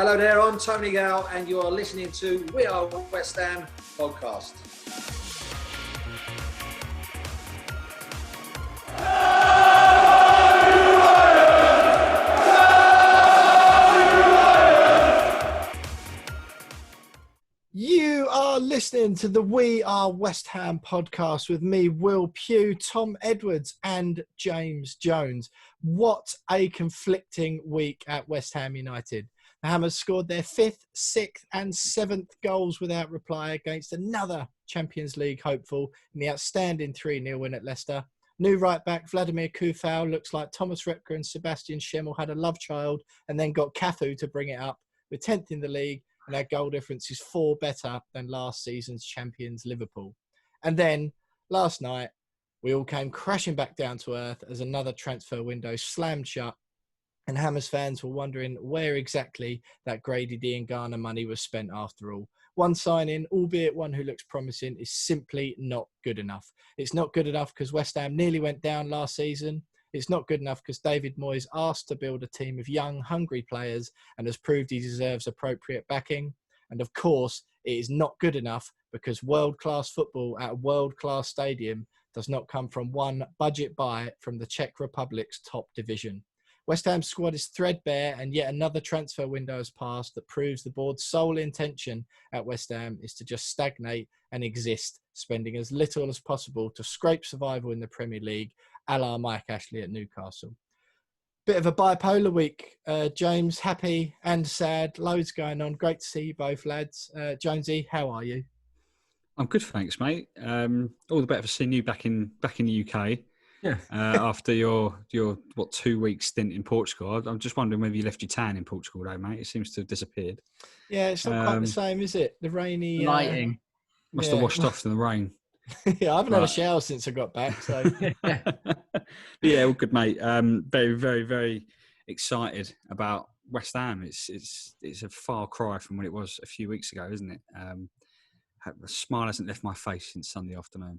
Hello there, I'm Tony Gale and you are listening to We Are West Ham podcast. You are listening to the We Are West Ham podcast with me, Will Pugh, Tom Edwards and James Jones. What a conflicting week at West Ham United. The Hammers scored their 5th, 6th and 7th goals without reply against another Champions League hopeful in the outstanding 3-0 win at Leicester. New right-back Vladimir Coufal looks like Thomas Repka and Sebastian Schemmel had a love child and then got Cafu to bring it up. We're 10th in the league and our goal difference is 4 better than last season's champions Liverpool. And then last night, we all came crashing back down to earth as another transfer window slammed shut. And Hammers fans were wondering where exactly that Grady Diangana money was spent after all. One signing, albeit one who looks promising, is simply not good enough. It's not good enough because West Ham nearly went down last season. It's not good enough because David Moyes asked to build a team of young, hungry players and has proved he deserves appropriate backing. And of course, it is not good enough because world-class football at a world-class stadium does not come from one budget buy from the Czech Republic's top division. West Ham's squad is threadbare and yet another transfer window has passed that proves the board's sole intention at West Ham is to just stagnate and exist, spending as little as possible to scrape survival in the Premier League, a la Mike Ashley at Newcastle. Bit of a bipolar week, James, happy and sad, loads going on. Great to see you both, lads. Jonesy, how are you? I'm good, thanks, mate. All the better for seeing you back in the UK. Yeah. After your 2-week stint in Portugal. I'm just wondering whether you left your tan in Portugal, though, mate. It seems to have disappeared. Yeah, it's not quite the same, is it? The rainy lighting must have washed off in the rain. Yeah, I haven't had a shower since I got back. So yeah, all good, mate. Very, very, very excited about West Ham. It's a far cry from what it was a few weeks ago, isn't it? The smile hasn't left my face since Sunday afternoon.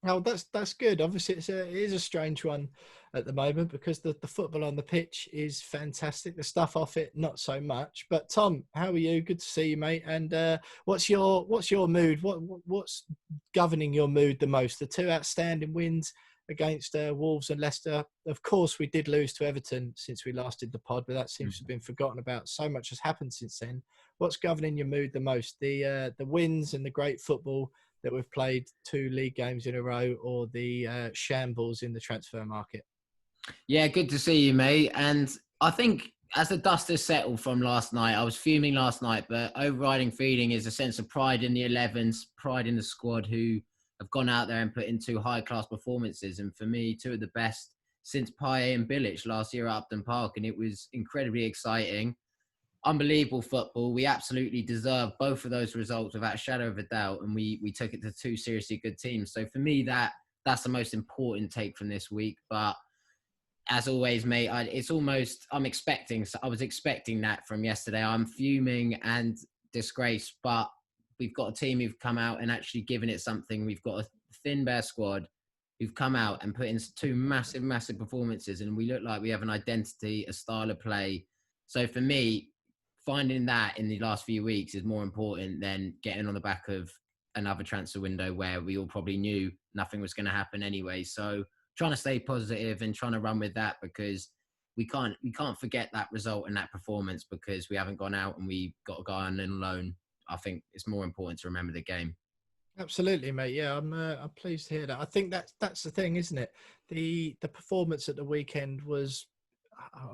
Oh, that's good. Obviously, it is a strange one at the moment because the football on the pitch is fantastic. The stuff off it, not so much. But Tom, how are you? Good to see you, mate. And what's your mood? What's governing your mood the most? The 2 outstanding wins against Wolves and Leicester. Of course, we did lose to Everton since we last did the pod, but that seems to have been forgotten about. So much has happened since then. What's governing your mood the most? The wins and the great football that we've played 2 league games in a row, or the shambles in the transfer market? Yeah, good to see you, mate. And I think as the dust has settled from last night, I was fuming last night, but overriding feeling is a sense of pride in the 11s, pride in the squad who have gone out there and put in 2 high-class performances. And for me, 2 of the best since Payet and Bilic last year at Upton Park. And it was incredibly exciting. Unbelievable football. We absolutely deserve both of those results without a shadow of a doubt, and we took it to 2 seriously good teams. So for me, that's the most important take from this week. But as always, mate, I was expecting that from yesterday. I'm fuming and disgraced, but we've got a team who've come out and actually given it something. We've got a thin, bare squad who've come out and put in 2 massive, massive performances, and we look like we have an identity, a style of play. So for me, finding that in the last few weeks is more important than getting on the back of another transfer window where we all probably knew nothing was going to happen anyway. So trying to stay positive and trying to run with that, because we can't forget that result and that performance because we haven't gone out and we got a guy on loan. I think it's more important to remember the game. Absolutely, mate. Yeah, I'm pleased to hear that. I think that's the thing, isn't it? The performance at the weekend was,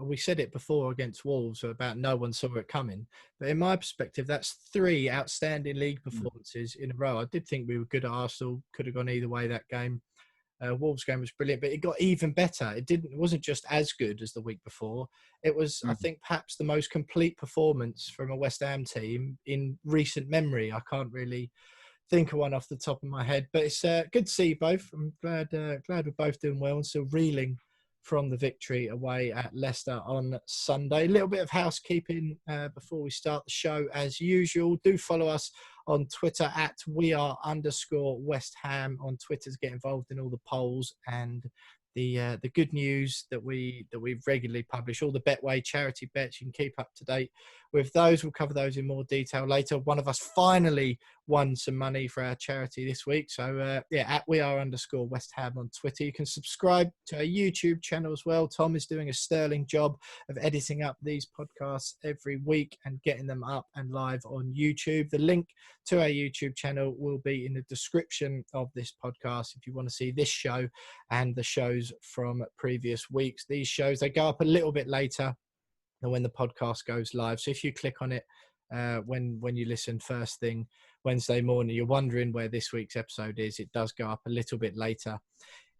we said it before against Wolves about no one saw it coming. But in my perspective, that's 3 outstanding league performances in a row. I did think we were good at Arsenal. Could have gone either way that game. Wolves game was brilliant, but it got even better. It wasn't just as good as the week before. It was, I think, perhaps the most complete performance from a West Ham team in recent memory. I can't really think of one off the top of my head, but it's good to see you both. I'm glad we're both doing well and still reeling from the victory away at Leicester on Sunday. A little bit of housekeeping before we start the show as usual. Do follow us on Twitter at @WeAre_West Ham on Twitter to get involved in all the polls and the good news that we regularly publish, all the Betway charity bets. You can keep up to date with those. We'll cover those in more detail later. One of us finally won some money for our charity this week. So at @WeAre_West Ham on Twitter. You can subscribe to our YouTube channel as well. Tom is doing a sterling job of editing up these podcasts every week and getting them up and live on YouTube. The link to our YouTube channel will be in the description of this podcast if you want to see this show and the shows from previous weeks. These shows, they go up a little bit later than when the podcast goes live. So if you click on it when you listen first thing Wednesday morning, you're wondering where this week's episode is, it does go up a little bit later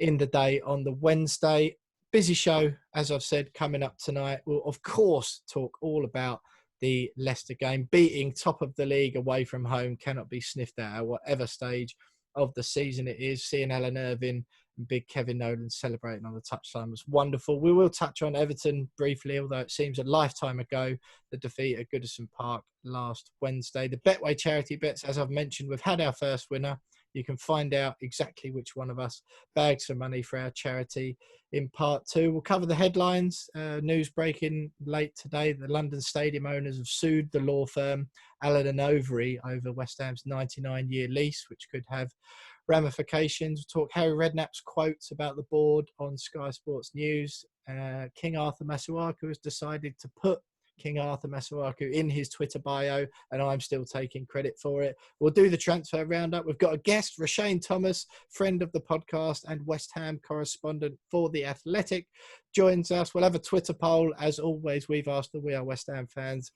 in the day on the Wednesday. Busy show, as I've said, coming up tonight. We'll, of course, talk all about the Leicester game. Beating top of the league away from home cannot be sniffed at whatever stage of the season it is. Seeing Alan Irvine and big Kevin Nolan celebrating on the touchline was wonderful. We will touch on Everton briefly, although it seems a lifetime ago, the defeat at Goodison Park last Wednesday. The Betway charity bets, as I've mentioned, we've had our first winner. You can find out exactly which one of us bagged some money for our charity in part 2. We'll cover the headlines. News breaking late today. The London Stadium owners have sued the law firm Allen and Overy over West Ham's 99-year lease, which could have ramifications. We'll talk Harry Redknapp's quotes about the board on Sky Sports News. King Arthur Masuaku has decided to put King Arthur Masuaku in his Twitter bio, and I'm still taking credit for it. We'll do the transfer roundup. We've got a guest, Rashane Thomas, friend of the podcast and West Ham correspondent for The Athletic, joins us. We'll have a Twitter poll. As always, we've asked the We Are West Ham fans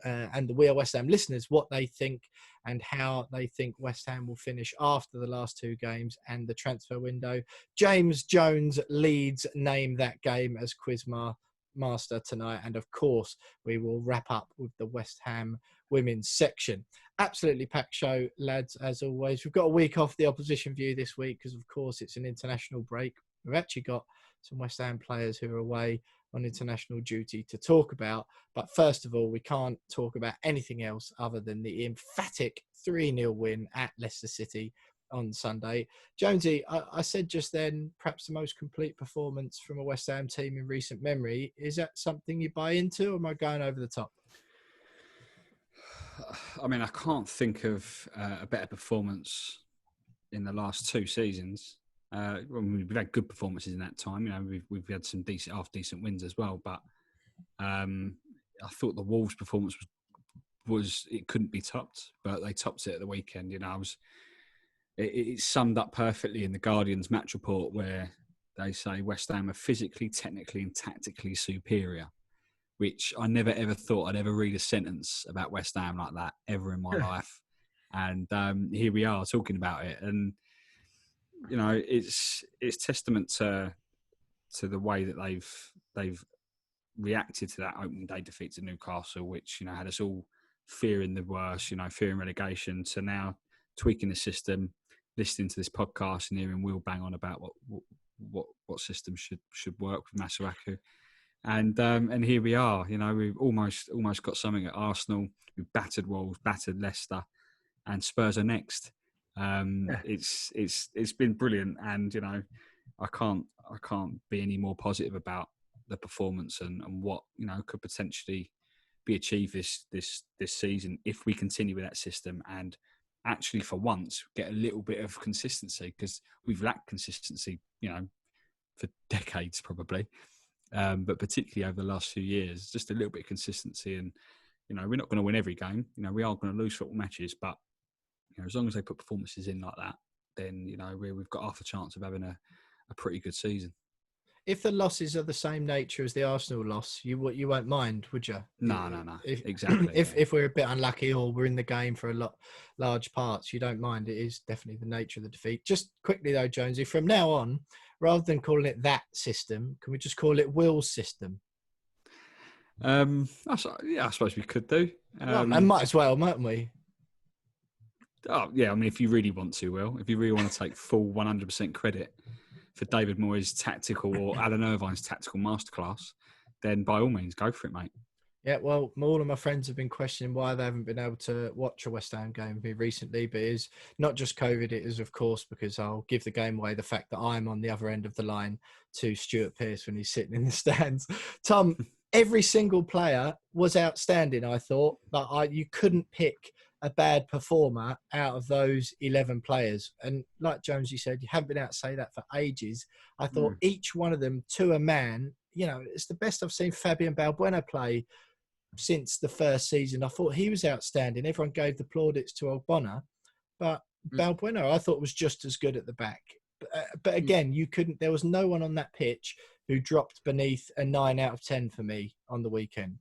and the We Are West Ham listeners what they think and how they think West Ham will finish after the last 2 games and the transfer window. James Jones leads Name That Game as Quizmaster tonight, and of course we will wrap up with the West Ham women's section. Absolutely packed show, lads, as always. We've got a week off the Opposition View this week because of course it's an international break. We've actually got some West Ham players who are away on international duty to talk about, but first of all, we can't talk about anything else other than the emphatic 3-0 win at Leicester City on Sunday. Jonesy, I said just then, perhaps the most complete performance from a West Ham team in recent memory. Is that something you buy into, or am I going over the top? I mean, I can't think of a better performance in the last 2 seasons. We've had good performances in that time. You know, we've had some decent wins as well. But I thought the Wolves' performance was it couldn't be topped, but they topped it at the weekend. You know, it's summed up perfectly in the Guardian's match report, where they say West Ham are physically, technically, and tactically superior. Which I never ever thought I'd ever read a sentence about West Ham like that ever in my life. And here we are talking about it. And you know, it's testament to the way that they've reacted to that opening day defeat to Newcastle, which, you know, had us all fearing the worst, you know, fearing relegation, to now tweaking the system, listening to this podcast and hearing Will bang on about what system should work with Masuaku. And here we are, you know, we've almost got something at Arsenal. We've battered Wolves, battered Leicester, and Spurs are next. It's been brilliant, and you know, I can't be any more positive about the performance and what, you know, could potentially be achieved this season if we continue with that system and actually for once get a little bit of consistency, because we've lacked consistency, you know, for decades probably, but particularly over the last few years, just a little bit of consistency. And you know, we're not going to win every game, you know, we are going to lose football matches, but you know, as long as they put performances in like that, then, you know, we've got half a chance of having a pretty good season. If the losses are the same nature as the Arsenal loss, you won't mind, would you? No. Exactly. If we're a bit unlucky or we're in the game for large parts, you don't mind. It is definitely the nature of the defeat. Just quickly though, Jonesy, from now on, rather than calling it that system, can we just call it Will's system? I suppose we could do. And might as well, mightn't we? Oh, yeah. I mean, if you really want to, Will, if you really want to take full 100% credit for David Moyes' tactical or Alan Irvine's tactical masterclass, then by all means, go for it, mate. Yeah, well, all of my friends have been questioning why they haven't been able to watch a West Ham game with me recently, but it is not just COVID, it is, of course, because I'll give the game away the fact that I'm on the other end of the line to Stuart Pearce when he's sitting in the stands. Tom, every single player was outstanding, I thought. But you couldn't pick a bad performer out of those 11 players. And like Jones, you said, you haven't been able to say that for ages. I thought each one of them, to a man, it's the best I've seen Fabian Balbuena play since the first season. I thought he was outstanding. Everyone gave the plaudits to Ogbonna, but Balbuena I thought was just as good at the back. But again, there was no one on that pitch who dropped beneath a 9 out of 10 for me on the weekend.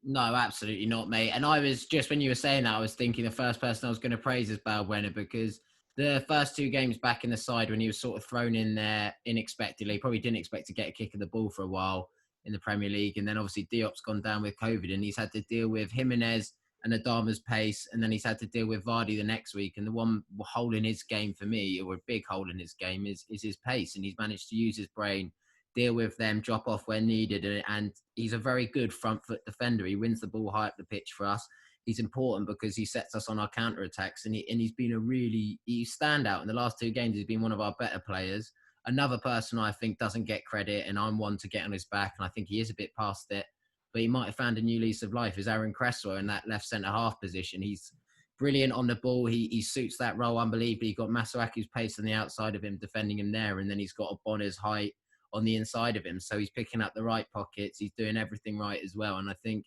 No, absolutely not, mate. And I was just, when you were saying that, I was thinking the first person I was going to praise is Balbuena, because the first 2 games back in the side when he was sort of thrown in there unexpectedly, probably didn't expect to get a kick of the ball for a while in the Premier League. And then obviously Diop's gone down with COVID and he's had to deal with Jimenez and Adama's pace. And then he's had to deal with Vardy the next week. And the one hole in his game for me, or a big hole in his game, is his pace. And he's managed to use his brain, deal with them, drop off where needed. And he's a very good front foot defender. He wins the ball high up the pitch for us. He's important because he sets us on our counter-attacks. And he's been a standout in the last 2 games. He's been one of our better players. Another person I think doesn't get credit, and I'm one to get on his back, and I think he is a bit past it, but he might have found a new lease of life, is Aaron Cressler in that left centre-half position. He's brilliant on the ball. He suits that role unbelievably. He's got Masuaku's pace on the outside of him, defending him there, and then he's got Ogbonna's height on the inside of him. So he's picking up the right pockets. He's doing everything right as well, and I think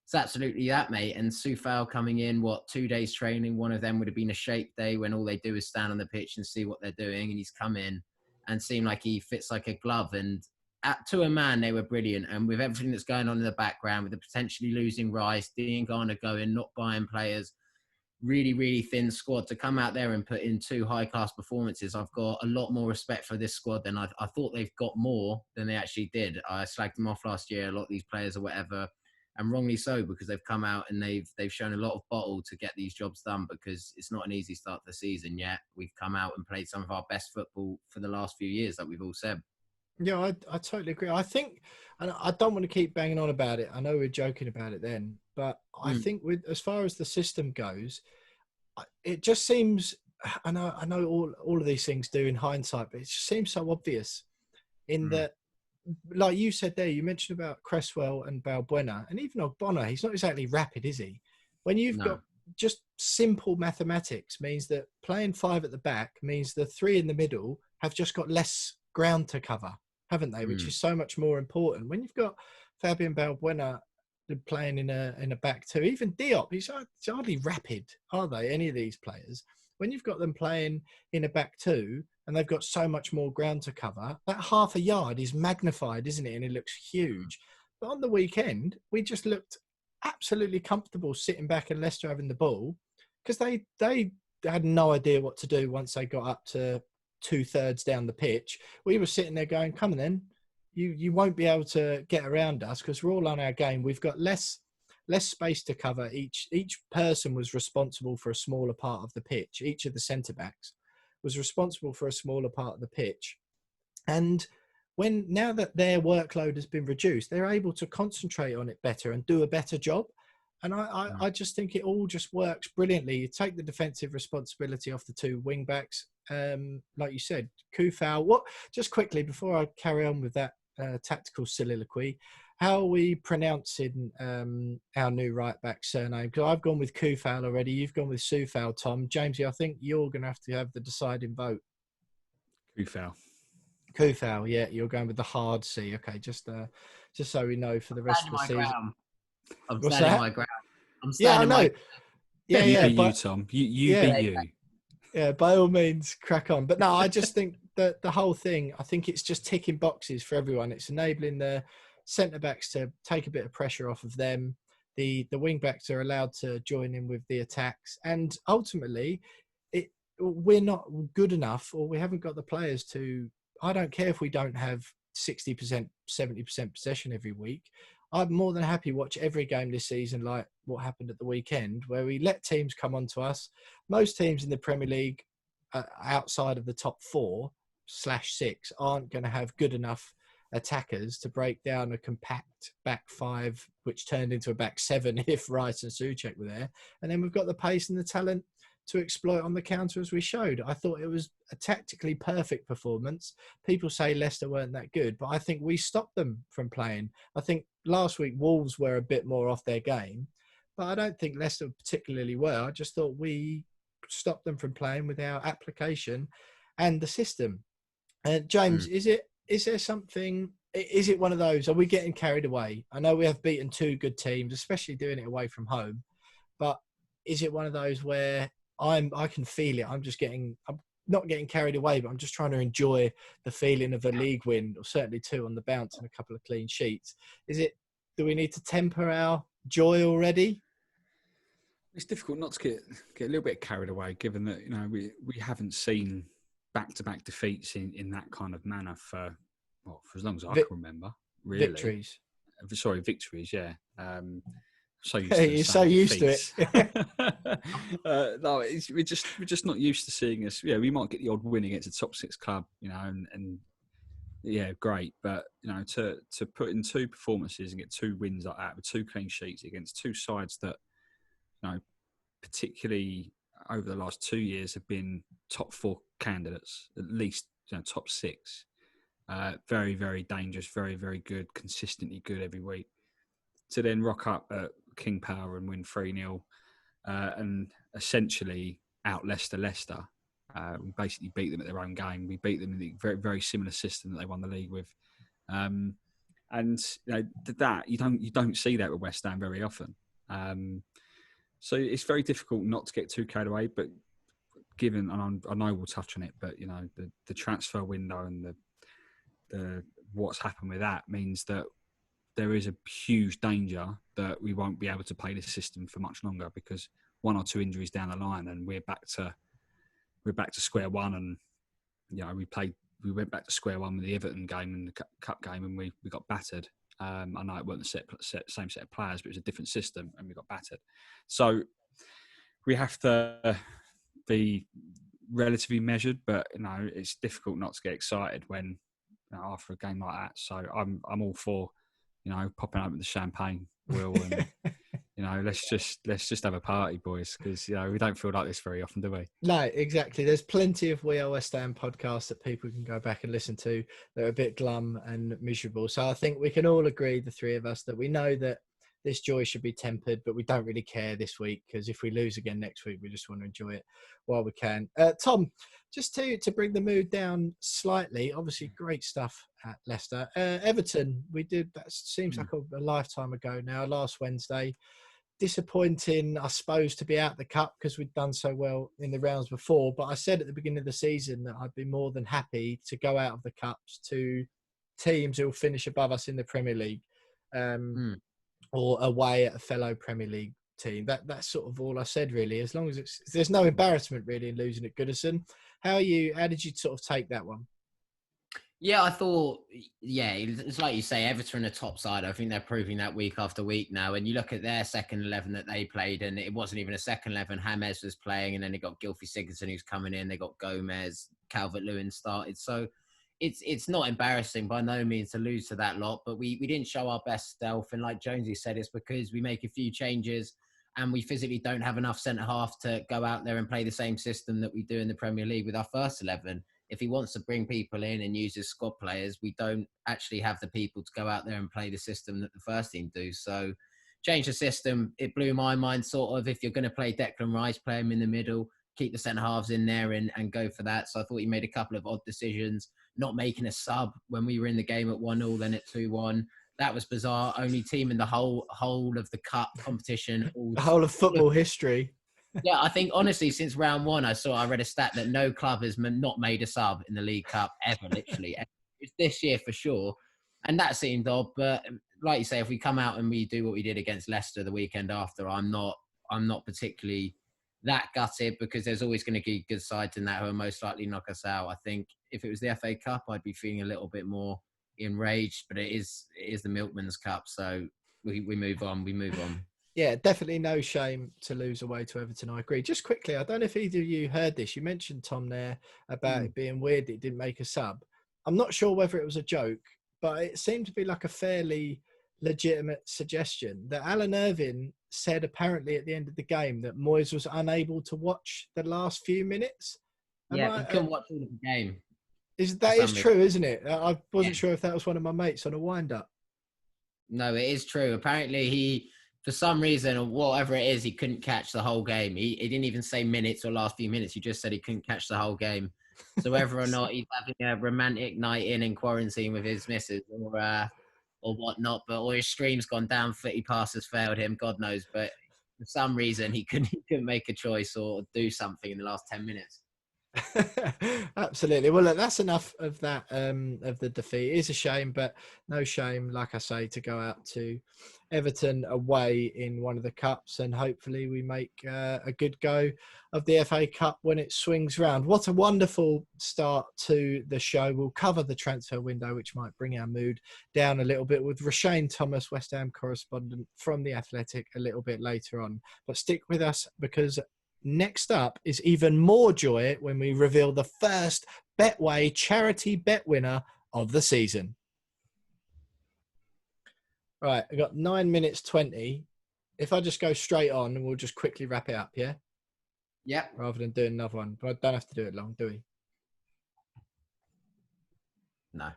it's absolutely that, mate. And Coufal coming in, 2 days training? One of them would have been a shape day when all they do is stand on the pitch and see what they're doing, and he's come in and seemed like he fits like a glove. And to a man, they were brilliant. And with everything that's going on in the background, with the potentially losing Rice, Diangana going, not buying players, really, really thin squad, to come out there and put in 2 high-class performances, I've got a lot more respect for this squad than I thought they've got more than they actually did. I slagged them off last year, a lot of these players or whatever, and wrongly so, because they've come out and they've shown a lot of bottle to get these jobs done, because it's not an easy start to the season yet. We've come out and played some of our best football for the last few years, like we've all said. Yeah, I totally agree. I think, and I don't want to keep banging on about it, I know we're joking about it then, but I think as far as the system goes, it just seems, I know all of these things do in hindsight, but it just seems so obvious in that, like you said there, you mentioned about Cresswell and Balbuena, and even Ogbonna, he's not exactly rapid, is he? When you've got just simple mathematics, means that playing 5 at the back means the 3 in the middle have just got less ground to cover, haven't they? Which is so much more important. When you've got Fabian Balbuena playing in a back 2, even Diop, he's hardly rapid, are they, any of these players? When you've got them playing in a back 2 and they've got so much more ground to cover, that half a yard is magnified, isn't it? And it looks huge. But on the weekend, we just looked absolutely comfortable sitting back and Leicester having the ball, because they had no idea what to do once they got up to 2/3 down the pitch. We were sitting there going, come on then, you won't be able to get around us because we're all on our game. We've got less space to cover. Each person was responsible for a smaller part of the pitch. Each of the centre-backs was responsible for a smaller part of the pitch. And now that their workload has been reduced, they're able to concentrate on it better and do a better job. And I just think it all just works brilliantly. You take the defensive responsibility off the 2 wing-backs. Like you said, Coufal. Just quickly, before I carry on with that tactical soliloquy, how are we pronouncing our new right-back surname? Because I've gone with Coufal already. You've gone with Coufal, Tom. Jamesy, I think you're going to have the deciding vote. Coufal, yeah. You're going with the hard C. Okay, just so we know for the rest of the season. I'm standing my ground. Yeah, I know. Yeah, you be you, Tom. You be you. Yeah, by all means, crack on. But no, I just think that the whole thing, I think it's just ticking boxes for everyone. It's enabling the centre-backs to take a bit of pressure off of them. The wing-backs are allowed to join in with the attacks. And ultimately, we're not good enough, or we haven't got the players to... I don't care if we don't have 60%, 70% possession every week. I'm more than happy to watch every game this season, like what happened at the weekend, where we let teams come on to us. Most teams in the Premier League outside of the top 4/6 aren't going to have good enough attackers to break down a compact back five, which turned into a back seven if Rice and Souček were there. And then we've got the pace and the talent to exploit on the counter as we showed. I thought it was a tactically perfect performance. People say Leicester weren't that good, but I think we stopped them from playing. I think last week Wolves were a bit more off their game, but I don't think Leicester particularly were. I just thought we stopped them from playing with our application and the system. James, is there something, is it one of those, are we getting carried away? I know we have beaten two good teams, especially doing it away from home, but is it one of those where I can feel it. I'm not getting carried away, but I'm just trying to enjoy the feeling of a league win, or certainly two on the bounce and a couple of clean sheets. Do we need to temper our joy already? It's difficult not to get a little bit carried away, given that, you know, we haven't seen back-to-back defeats in that kind of manner for as long as I can remember. Really. Victories. Sorry, victories, yeah. You're so used to it. No, we're just not used to seeing us. Yeah, we might get the odd win against a top six club, you know, and yeah, great. But you know, to put in two performances and get two wins like that with two clean sheets against two sides that, you know, particularly over the last 2 years have been top four candidates, at least, you know, top six. Very, very dangerous, very, very good, consistently good every week. To then rock up at King Power and win 3-0 and essentially out Leicester. We basically beat them at their own game. We beat them in the very, very similar system that they won the league with. And you know, that you don't see that with West Ham very often. So it's very difficult not to get too carried away. But given, and I know we'll touch on it, but you know, the transfer window and the what's happened with that means that there is a huge danger that we won't be able to play this system for much longer, because one or two injuries down the line and we're back to square one. And you know, we went back to square one with the Everton game and the cup game, and we got battered. I know it wasn't the same set of players, but it was a different system, and we got battered. So we have to be relatively measured, but you know, it's difficult not to get excited when, you know, after a game like that. So I'm all for, you know, popping open the champagne, Will, and you know, let's just have a party, boys, because you know, we don't feel like this very often, do we? No, exactly. There's plenty of We Are West Ham podcasts that people can go back and listen to. They're a bit glum and miserable. So I think we can all agree, the three of us, that we know that this joy should be tempered, but we don't really care this week, because if we lose again next week, we just want to enjoy it while we can. Tom, just to bring the mood down slightly, obviously great stuff at Leicester. Everton, we did, that seems like a lifetime ago now, last Wednesday. Disappointing, I suppose, to be out the cup because we'd done so well in the rounds before. But I said at the beginning of the season that I'd be more than happy to go out of the cups to teams who will finish above us in the Premier League. Or away at a fellow Premier League team. That's sort of all I said, really. As long as there's no embarrassment really in losing at Goodison. How did you sort of take that one? Yeah, I thought, it's like you say, Everton are top side. I think they're proving that week after week now. And you look at their second 11 that they played, and it wasn't even a second 11. James was playing, and then they got Gylfi Sigurdsson who's coming in. They got Gomez, Calvert-Lewin started. So it's not embarrassing by no means to lose to that lot, but we didn't show our best self. And like Jonesy said, it's because we make a few changes and we physically don't have enough centre-half to go out there and play the same system that we do in the Premier League with our first 11. If he wants to bring people in and use his squad players, we don't actually have the people to go out there and play the system that the first team do. So change the system. It blew my mind, sort of. If you're going to play Declan Rice, play him in the middle, keep the centre-halves in there and go for that. So I thought he made a couple of odd decisions, not making a sub when we were in the game at 1-0, then at 2-1. That was bizarre. Only team in the whole of the cup competition. The whole of football history. Yeah, I think, honestly, since round one, I read a stat that no club has not made a sub in the League Cup ever, literally. It's this year for sure. And that seemed odd. But like you say, if we come out and we do what we did against Leicester the weekend after, I'm not particularly that gutted, because there's always going to be good sides in that who will most likely knock us out. I think if it was the FA Cup, I'd be feeling a little bit more enraged, but it is the Milkman's Cup, so we move on. Yeah, definitely no shame to lose away to Everton. I agree. Just quickly, I don't know if either of you heard this. You mentioned, Tom, there about it being weird that it didn't make a sub. I'm not sure whether it was a joke, but it seemed to be like a fairly legitimate suggestion that Alan Irvine said apparently at the end of the game that Moyes was unable to watch the last few minutes. He couldn't watch all of the game. That is true, isn't it? I wasn't sure if that was one of my mates on a wind-up. No, it is true. Apparently he, for some reason or whatever it is, he couldn't catch the whole game. He didn't even say minutes or last few minutes. He just said he couldn't catch the whole game. So whether or not he's having a romantic night in quarantine with his missus or whatnot, or his stream's gone down, footy pass has failed him, God knows. But for some reason, he couldn't make a choice or do something in the last 10 minutes. Absolutely. Well, look, that's enough of that, of the defeat. It is a shame, but no shame, like I say, to go out to Everton away in one of the cups, and hopefully we make a good go of the FA Cup when it swings round. What a wonderful start to the show. We'll cover the transfer window, which might bring our mood down a little bit, with Roshane Thomas, West Ham correspondent from The Athletic, a little bit later on. But stick with us, because next up is even more joy when we reveal the first Betway charity bet winner of the season. Right, I got 9 minutes 20. If I just go straight on, and we'll just quickly wrap it up, yeah? Yeah. Rather than doing another one. But I don't have to do it long, do we? No.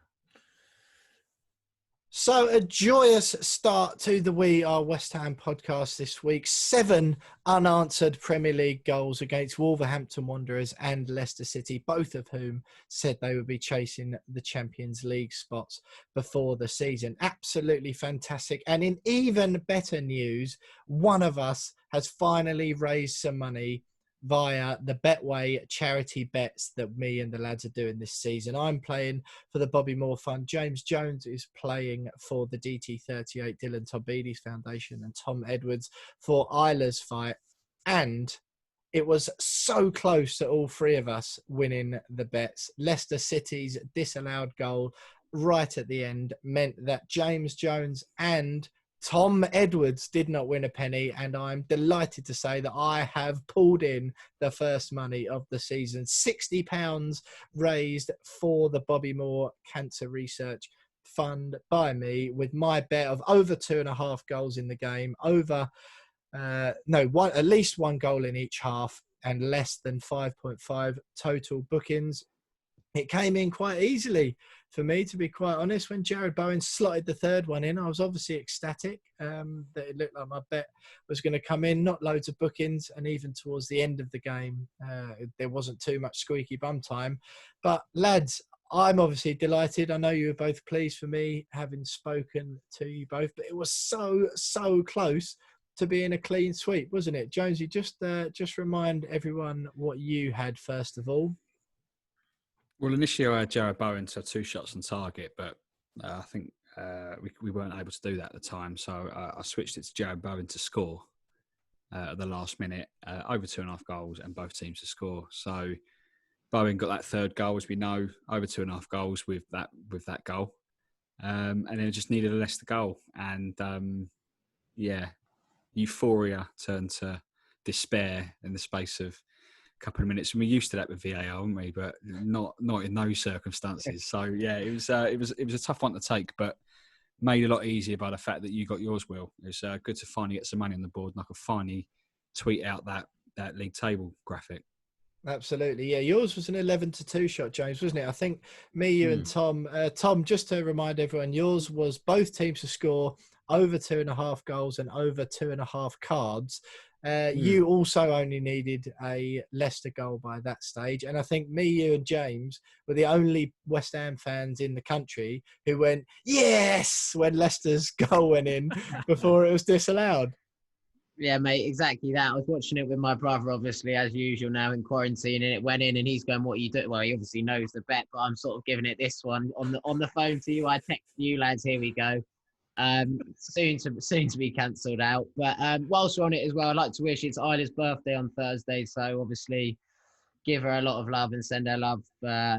So a joyous start to the We Are West Ham podcast this week. 7 unanswered Premier League goals against Wolverhampton Wanderers and Leicester City, both of whom said they would be chasing the Champions League spots before the season. Absolutely fantastic. And in even better news, one of us has finally raised some money via the Betway charity bets that me and the lads are doing this season. I'm playing for the Bobby Moore Fund. James Jones is playing for the DT38 Dylan Tombides Foundation, and Tom Edwards for Isla's Fight. And it was so close to all three of us winning the bets. Leicester City's disallowed goal right at the end meant that James Jones and Tom Edwards did not win a penny, and I'm delighted to say that I have pulled in the first money of the season. £60 raised for the Bobby Moore Cancer Research Fund by me, with my bet of over 2.5 goals in the game, at least one goal in each half, and less than 5.5 total bookings. It came in quite easily for me, to be quite honest. When Jared Bowen slotted the third one in, I was obviously ecstatic that it looked like my bet was going to come in. Not loads of bookings, and even towards the end of the game, there wasn't too much squeaky bum time. But lads, I'm obviously delighted. I know you were both pleased for me, having spoken to you both, but it was so close to being a clean sweep, wasn't it? Jonesy, just remind everyone what you had first of all. Well, initially I had Jared Bowen to 2 shots on target, but I think we weren't able to do that at the time. So I switched it to Jared Bowen to score at the last minute, over 2.5 goals, and both teams to score. So Bowen got that third goal, as we know, over 2.5 goals with that goal. And then it just needed a Leicester goal. And euphoria turned to despair in the space of couple of minutes, and we're used to that with VAR, aren't we? But not in those circumstances. So yeah, it was a tough one to take, but made a lot easier by the fact that you got yours, Will. It was good to finally get some money on the board, and I could finally tweet out that league table graphic. Absolutely, yeah. Yours was an 11-2 shot, James, wasn't it? I think me, you, and Tom. Tom, just to remind everyone, yours was both teams to score over 2.5 goals and over 2.5 cards. You also only needed a Leicester goal by that stage. And I think me, you and James were the only West Ham fans in the country who went, yes, when Leicester's goal went in before it was disallowed. Yeah, mate, exactly that. I was watching it with my brother, obviously, as usual, now in quarantine, and it went in, and he's going, what are you doing? Well, he obviously knows the bet, but I'm sort of giving it this one on the phone to you. I text you, lads, here we go. Soon to be cancelled out. But whilst we're on it as well, I'd like to wish it's Isla's birthday on Thursday. So obviously give her a lot of love and send her love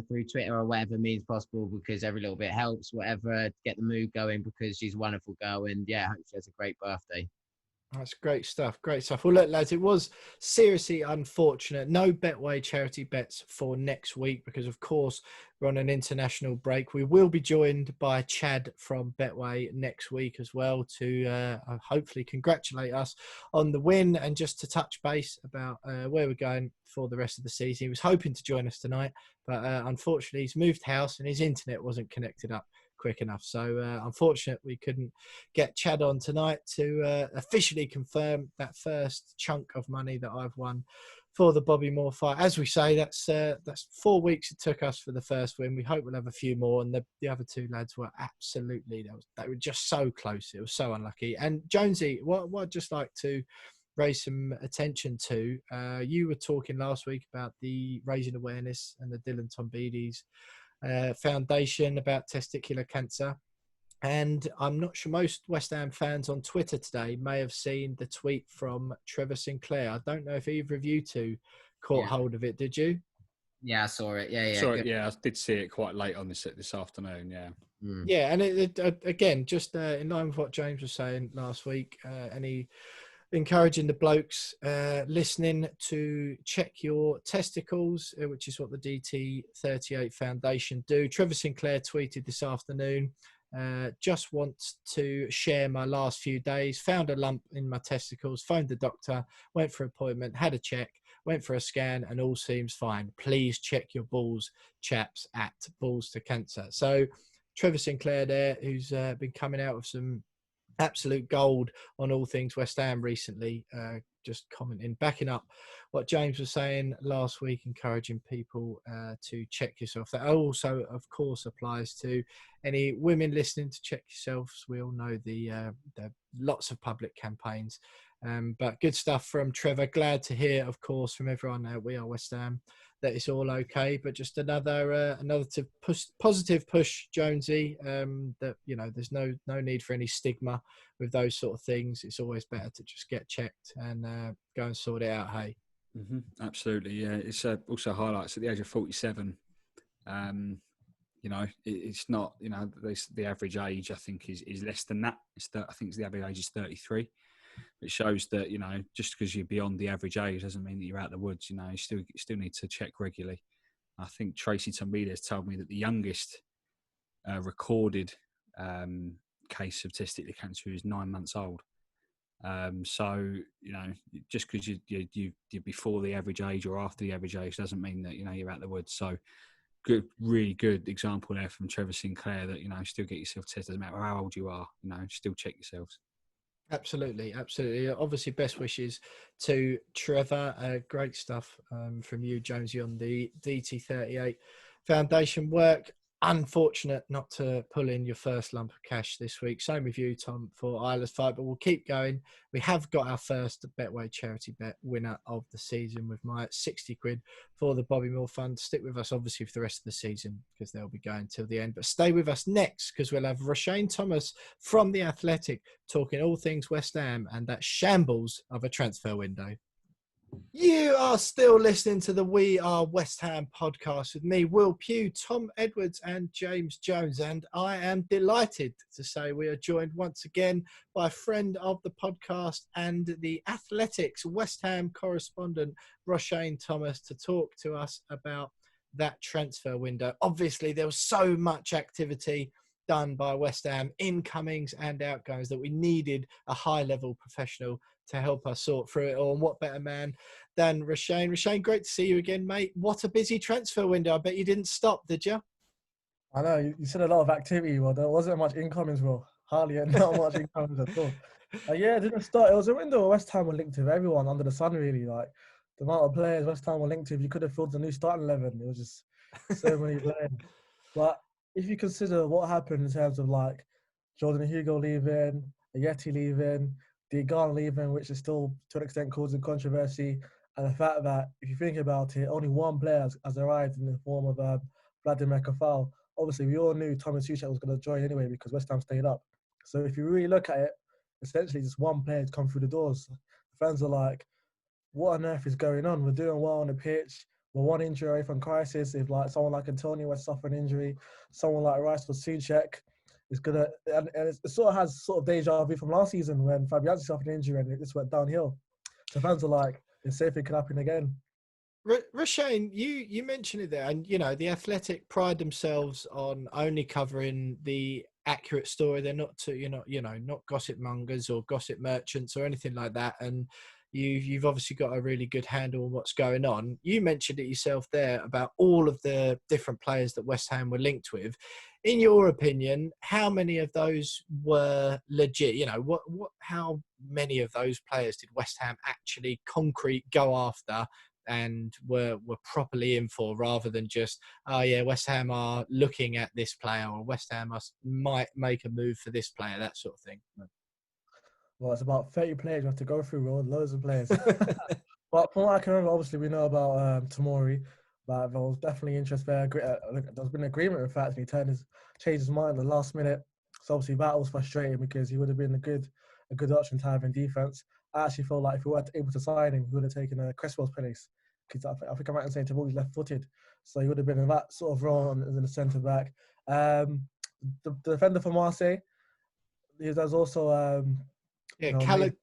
through Twitter or whatever means possible, because every little bit helps, whatever, to get the mood going, because she's a wonderful girl, and yeah, I hope she has a great birthday. That's great stuff. Great stuff. Well, look, lads, it was seriously unfortunate. No Betway charity bets for next week because, of course, we're on an international break. We will be joined by Chad from Betway next week as well to hopefully congratulate us on the win and just to touch base about where we're going for the rest of the season. He was hoping to join us tonight, but unfortunately, he's moved house and his internet wasn't connected up quick enough. So unfortunate we couldn't get Chad on tonight to officially confirm that first chunk of money that I've won for the Bobby Moore fight. As we say, that's 4 weeks it took us for the first win. We hope we'll have a few more. And the other two lads were absolutely, they were just so close. It was so unlucky. And Jonesy, what I'd just like to raise some attention to, you were talking last week about the raising awareness and the Dylan Tombides Foundation about testicular cancer. And I'm not sure most West Ham fans on Twitter today may have seen the tweet from Trevor Sinclair. I don't know if either of you two caught hold of it. Did you? Yeah, I saw it. Yeah. Sorry, yeah, I did see it quite late on this afternoon. Yeah. Yeah, and it again, just in line with what James was saying last week, and he encouraging the blokes listening to check your testicles, which is what the DT38 Foundation do. Trevor Sinclair tweeted this afternoon, just want to share my last few days, found a lump in my testicles, phoned the doctor, went for an appointment, had a check, went for a scan, and all seems fine. Please check your balls, chaps, at Balls to Cancer. So Trevor Sinclair there, who's been coming out with some absolute gold on all things West Ham recently, just commenting, backing up what James was saying last week, encouraging people to check yourself. That also, of course, applies to any women listening to check yourselves. We all know the lots of public campaigns, but good stuff from Trevor. Glad to hear, of course, from everyone at We Are West Ham that it's all okay. But just another positive push, Jonesy. That there's no need for any stigma with those sort of things. It's always better to just get checked and go and sort it out. Hey. Mm-hmm. Absolutely, yeah. It's also highlights at the age of 47. It's not. The average age I think is less than that. I think the average age is 33. It shows that just because you're beyond the average age doesn't mean that you're out of the woods. You still need to check regularly. I think Tracy Tombides told me that the youngest recorded case of testicular cancer is 9 months old. So just because you're before the average age or after the average age doesn't mean that you're out of the woods. So good, really good example there from Trevor Sinclair that still get yourself tested. Doesn't matter how old you are. Still check yourselves. Absolutely. Obviously, best wishes to Trevor. Great stuff from you, Jonesy, on the DT38 Foundation work. Unfortunate not to pull in your first lump of cash this week. Same with you, Tom, for Isla's fight, but we'll keep going. We have got our first Betway charity bet winner of the season with my 60 quid for the Bobby Moore Fund. Stick with us, obviously, for the rest of the season because they'll be going till the end. But stay with us next because we'll have Roshane Thomas from The Athletic talking all things West Ham and that shambles of a transfer window. You are still listening to the We Are West Ham podcast with me, Will Pugh, Tom Edwards and James Jones. And I am delighted to say we are joined once again by a friend of the podcast and the Athletics West Ham correspondent, Roshane Thomas, to talk to us about that transfer window. Obviously, there was so much activity done by West Ham, incomings and outgoings, that we needed a high-level professional to help us sort through it all. And what better man than Roshane? Roshane, great to see you again, mate. What a busy transfer window. I bet you didn't stop, did you? I know, you said a lot of activity. Well, there wasn't much incomings, bro. Hardly not much incomings at all. Yeah, it didn't start. It was a window where West Ham were linked with everyone under the sun, really. Like, the amount of players West Ham were linked with, you could have filled the new starting 11. It was just so many players. But if you consider what happened in terms of, like, Jordan Hugo leaving, Yeti leaving, Diangana leaving, which is still to an extent causing controversy, and the fact that, if you think about it, only one player has arrived in the form of Vladimir Coufal. Obviously, we all knew Thomas Tuchel was going to join anyway because West Ham stayed up. So if you really look at it, essentially just one player has come through the doors. The fans are like, what on earth is going on? We're doing well on the pitch. We're one injury away from crisis. If someone like Antonio was suffering injury, someone like Rice was Suchek, it's gonna, and it sort of has sort of deja vu from last season when Fabianski suffered an injury and it just went downhill. So fans are like, it's safe it could happen again. Rashane, you mentioned it there, and the Athletic pride themselves on only covering the accurate story. They're not not gossip mongers or gossip merchants or anything like that. And you've obviously got a really good handle on what's going on. You mentioned it yourself there about all of the different players that West Ham were linked with. In your opinion, how many of those were legit? How many of those players did West Ham actually concrete go after and were properly in for, rather than just, West Ham are looking at this player, or West Ham might make a move for this player, that sort of thing? Well, it's about 30 players we have to go through, Will. Loads of players. But from what I can remember, obviously we know about Tomori, but there was definitely interest there. There's been an agreement, in fact, and he changed his mind at the last minute. So obviously that was frustrating because he would have been a good option to have in defence. I actually feel like if we weren't able to sign him, we would have taken Cresswell's place, because I think I'm right in saying Tomori's left-footed, so he would have been in that sort of role as in the centre back. The defender for Marseille, there's also a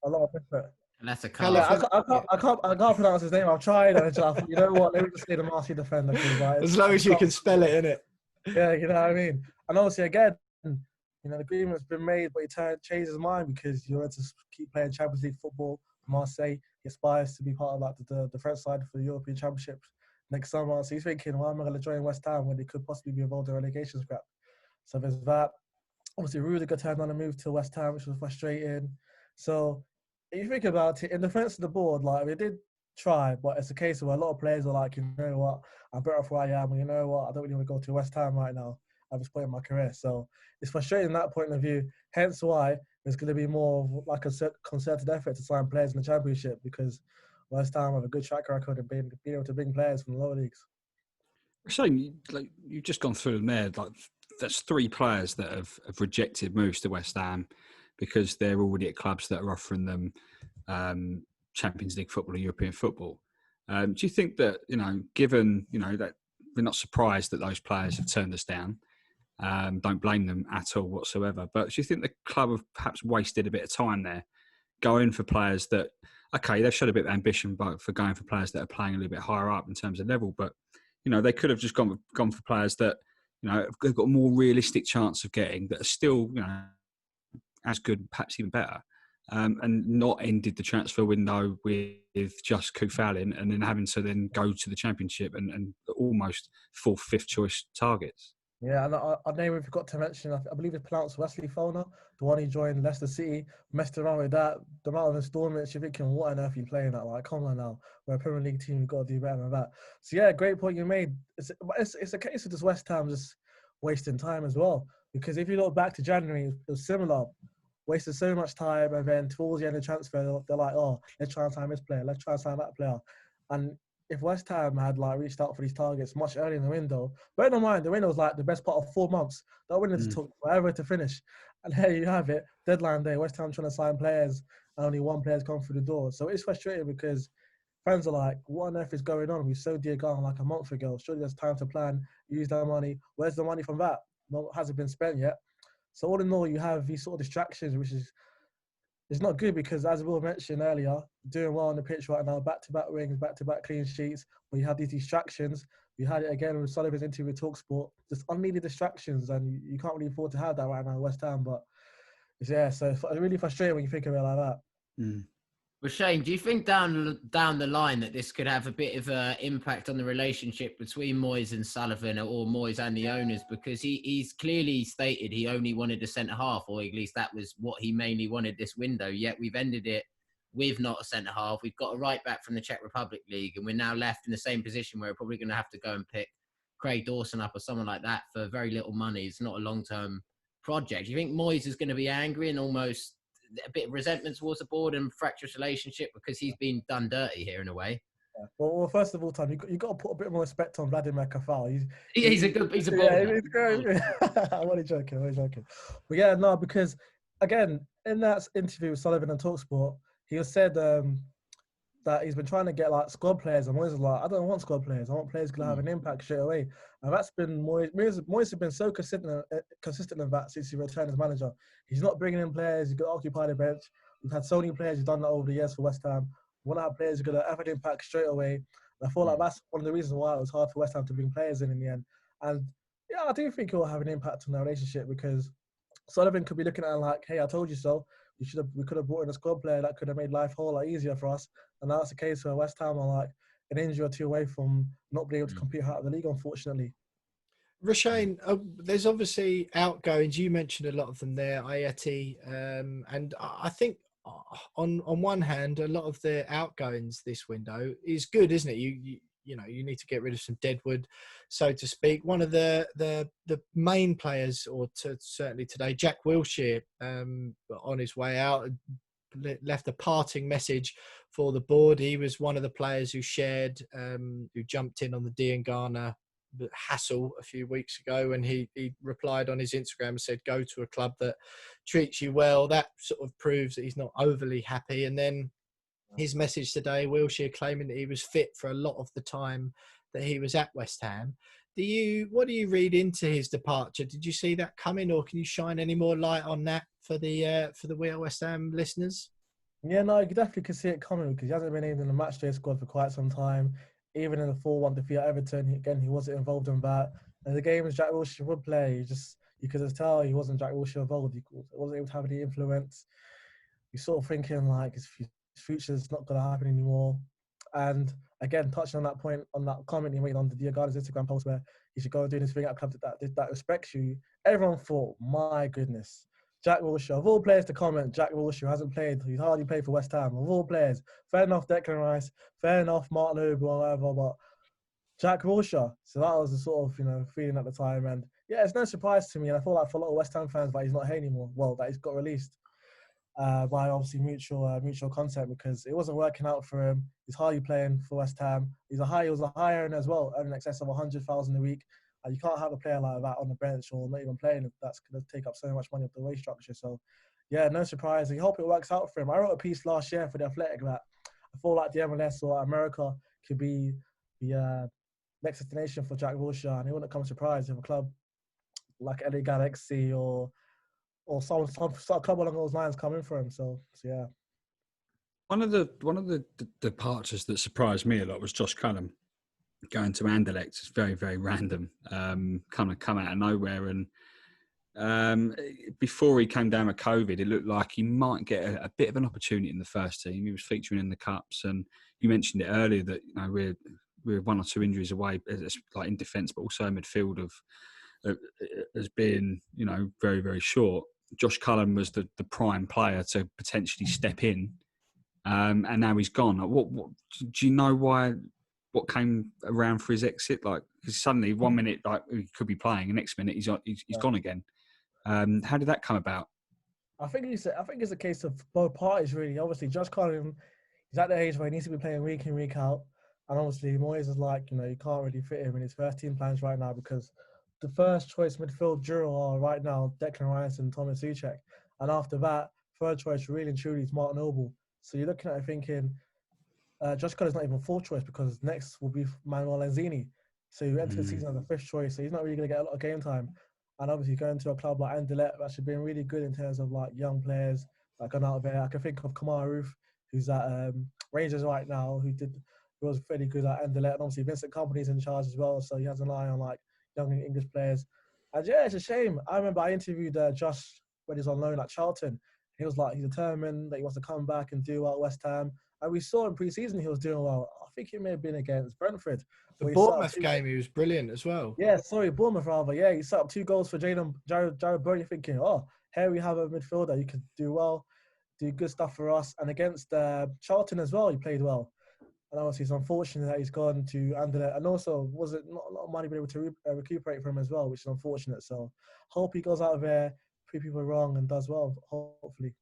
lot of effort. That's a car. Yeah, I can't pronounce his name. I've tried, and I thought, you know what? Let me just say the Marseille defender. As long as you can spell it, innit? Yeah, you know what I mean. And obviously, again, the agreement's been made, but he changed his mind because he wanted to keep playing Champions League football for Marseille. He aspires to be part of the French side for the European Championships next summer. So he's thinking, why am I going to join West Ham when they could possibly be involved in relegation scrap? So there's that. Obviously, Rudiger turned on a move to West Ham, which was frustrating. So if you think about it, in defence of the board, like, we did try, but it's a case of a lot of players are like, you know what, I'm better off where I am, and you know what, I don't really want to go to West Ham right now at this point in my career. So it's frustrating that point of view, hence why there's going to be more like a concerted effort to sign players in the Championship, because West Ham have a good track record of being able to bring players from the lower leagues. Shane, like, you've just gone through them there. Like, that's 3 players that have rejected moves to West Ham because they're already at clubs that are offering them Champions League football or European football. Do you think that, given, that we're not surprised that those players have turned us down, don't blame them at all whatsoever, but do you think the club have perhaps wasted a bit of time there going for players that, okay, they've showed a bit of ambition but for going for players that are playing a little bit higher up in terms of level, but, they could have just gone for players that, they've got a more realistic chance of getting, that are still, as good, perhaps even better, and not ended the transfer window with just Coufal in, and then having to then go to the Championship and almost 4th, 5th choice targets. Yeah, and our name we forgot to mention, I believe it's pronounced Wesley Fona, the one who joined Leicester City, messed around with that. The amount of installments, you're thinking, what on earth are you playing at? Like, come on now, we're a Premier League team, we've got to do better than that. So yeah, great point you made. It's a case of just West Ham just wasting time as well. Because if you look back to January, it was similar. Wasted so much time, and then towards the end of the transfer, they're like, oh, let's try and sign this player, let's try and sign that player. And if West Ham had reached out for these targets much earlier in the window, bear in mind the window was the best part of 4 months. That window took forever to finish, and there you have it, deadline day. West Ham trying to sign players, and only one player's come through the door. So it's frustrating because fans are like, what on earth is going on? We sold Diangana a month ago. Surely there's time to plan, use that money. Where's the money from that? No, hasn't been spent yet. So all in all, you have these sort of distractions, which is it's not good because, as Will mentioned earlier, doing well on the pitch right now, back-to-back wins, back-to-back clean sheets, but you have these distractions. We had it again with Sullivan's interview with TalkSport, just unneeded distractions, and you can't really afford to have that right now in West Ham. But yeah, so it's really frustrating when you think of it like that. Well, Shane, do you think down the line that this could have a bit of an impact on the relationship between Moyes and Sullivan, or Moyes and the owners? Because he's clearly stated he only wanted a centre-half, or at least that was what he mainly wanted this window, yet we've ended it with not a centre-half. We've got a right-back from the Czech Republic League, and we're now left in the same position where we're probably going to have to go and pick Craig Dawson up or someone like that for very little money. It's not a long-term project. Do you think Moyes is going to be angry and almost a bit of resentment towards the board and fractious relationship because he's been done dirty here in a way? Yeah. Well, first of all, Tom, you got to put a bit more respect on Vladimir Coufal. He's a baller. Yeah, he's great. I'm only joking. But yeah, no, because again, in that interview with Sullivan and TalkSport, he said that he's been trying to get like squad players, and Moyes is like, I don't want squad players. I want players who can have an impact straight away. And that's been Moyes has been so consistent in that since he returned as manager. He's not bringing in players who can occupy the bench. We've had so many players who've done that over the years for West Ham. We want to have players who are going to have an impact straight away. And I feel like that's one of the reasons why it was hard for West Ham to bring players in the end. And yeah, I do think it will have an impact on the relationship, because Sullivan could be looking at it like, hey, I told you so. We could have brought in a squad player that could have made life a whole lot easier for us. And that's the case where West Ham are like an injury or two away from not being able to compete out of the league, unfortunately. Roshane, there's obviously outgoings. You mentioned a lot of them there, Ayeti, and I think on one hand, a lot of the outgoings this window is good, isn't it? You know, you need to get rid of some deadwood, so to speak. One of the main players, or certainly today, Jack Wilshere, on his way out, left a parting message for the board. He was one of the players who shared, who jumped in on the Diangana hassle a few weeks ago, and he replied on his Instagram and said, go to a club that treats you well. That sort of proves that he's not overly happy. And then his message today, Wilshere claiming that he was fit for a lot of the time that he was at West Ham. What do you read into his departure? Did you see that coming, or can you shine any more light on that for the We Are West Ham listeners? Yeah, no, you definitely can see it coming, because he hasn't been named in the matchday squad for quite some time. Even in the 4-1 defeat at Everton, he wasn't involved in that. And the games Jack Wilshere would play, you could just tell he wasn't Jack Wilshere involved. He wasn't able to have any influence. You're sort of thinking like his future's not going to happen anymore. And again, touching on that point, on that comment he made on the Diangana's Instagram post, where he should go and do this thing at a club that respects you. Everyone thought, my goodness, Jack Wilshere, of all players to comment, Jack Wilshere hasn't played. He's hardly played for West Ham. Of all players, fair enough, Declan Rice, fair enough, Martin Ober, or whatever, but Jack Wilshere. So that was the sort of, feeling at the time. And yeah, it's no surprise to me. And I feel like for a lot of West Ham fans that he's not here anymore. Well, that he's got released by obviously mutual consent, because it wasn't working out for him. He's hardly playing for West Ham. He was a higher earner as well, earning in excess of 100,000 a week. You can't have a player like that on the bench or not even playing. That's going to take up so much money of the wage structure. So, yeah, no surprise. I hope it works out for him. I wrote a piece last year for The Athletic that I feel like the MLS or America could be the next destination for Jack Wilshere, and it wouldn't come as a surprise if a club like LA Galaxy or some club along those lines come in for him. So yeah. One of the departures that surprised me a lot was Josh Cullen going to Anderlecht. It's very, very random. Come out of nowhere. And before he came down with COVID, it looked like he might get a bit of an opportunity in the first team. He was featuring in the cups, and you mentioned it earlier that we're one or two injuries away, like in defence, but also midfield as being very, very short. Josh Cullen was the prime player to potentially step in, and now he's gone. What do you know why? What came around for his exit? Like, because suddenly 1 minute like he could be playing, the next minute he's gone again. How did that come about? I think it's a case of both parties really. Obviously, Josh Cullen, he's at the age where he needs to be playing week in, week out, and obviously Moyes is like, you can't really fit him in his first team plans right now, because the first choice midfield duo are right now Declan Rice and Thomas Tuchel, and after that, third choice really and truly is Martin Noble. So you're looking at it thinking, Josh Cullen's not even fourth choice, because next will be Manuel Lanzini. So you enter the season as a fifth choice, so he's not really going to get a lot of game time. And obviously going to a club like Anderlecht, that should be really good in terms of like young players that gone out there. I can think of Kamara Roof, who's at Rangers right now, who was fairly good at Anderlecht. And obviously Vincent Kompany's in charge as well, so he has an eye on like young English players. And yeah, it's a shame. I remember I interviewed Josh when he was on loan at Charlton. He was like, he's determined that he wants to come back and do well at West Ham. And we saw in pre-season he was doing well. I think it may have been against Brentford. The Bournemouth game, he was brilliant as well. Yeah, Bournemouth rather. Yeah, he set up 2 goals for Jared Burnley, thinking, here we have a midfielder who could do well, do good stuff for us. And against Charlton as well, he played well. And obviously it's unfortunate that he's gone to Anderlecht. And also, was it not a lot of money being able to recuperate from him as well, which is unfortunate. So hope he goes out there, prove people wrong, and does well, hopefully.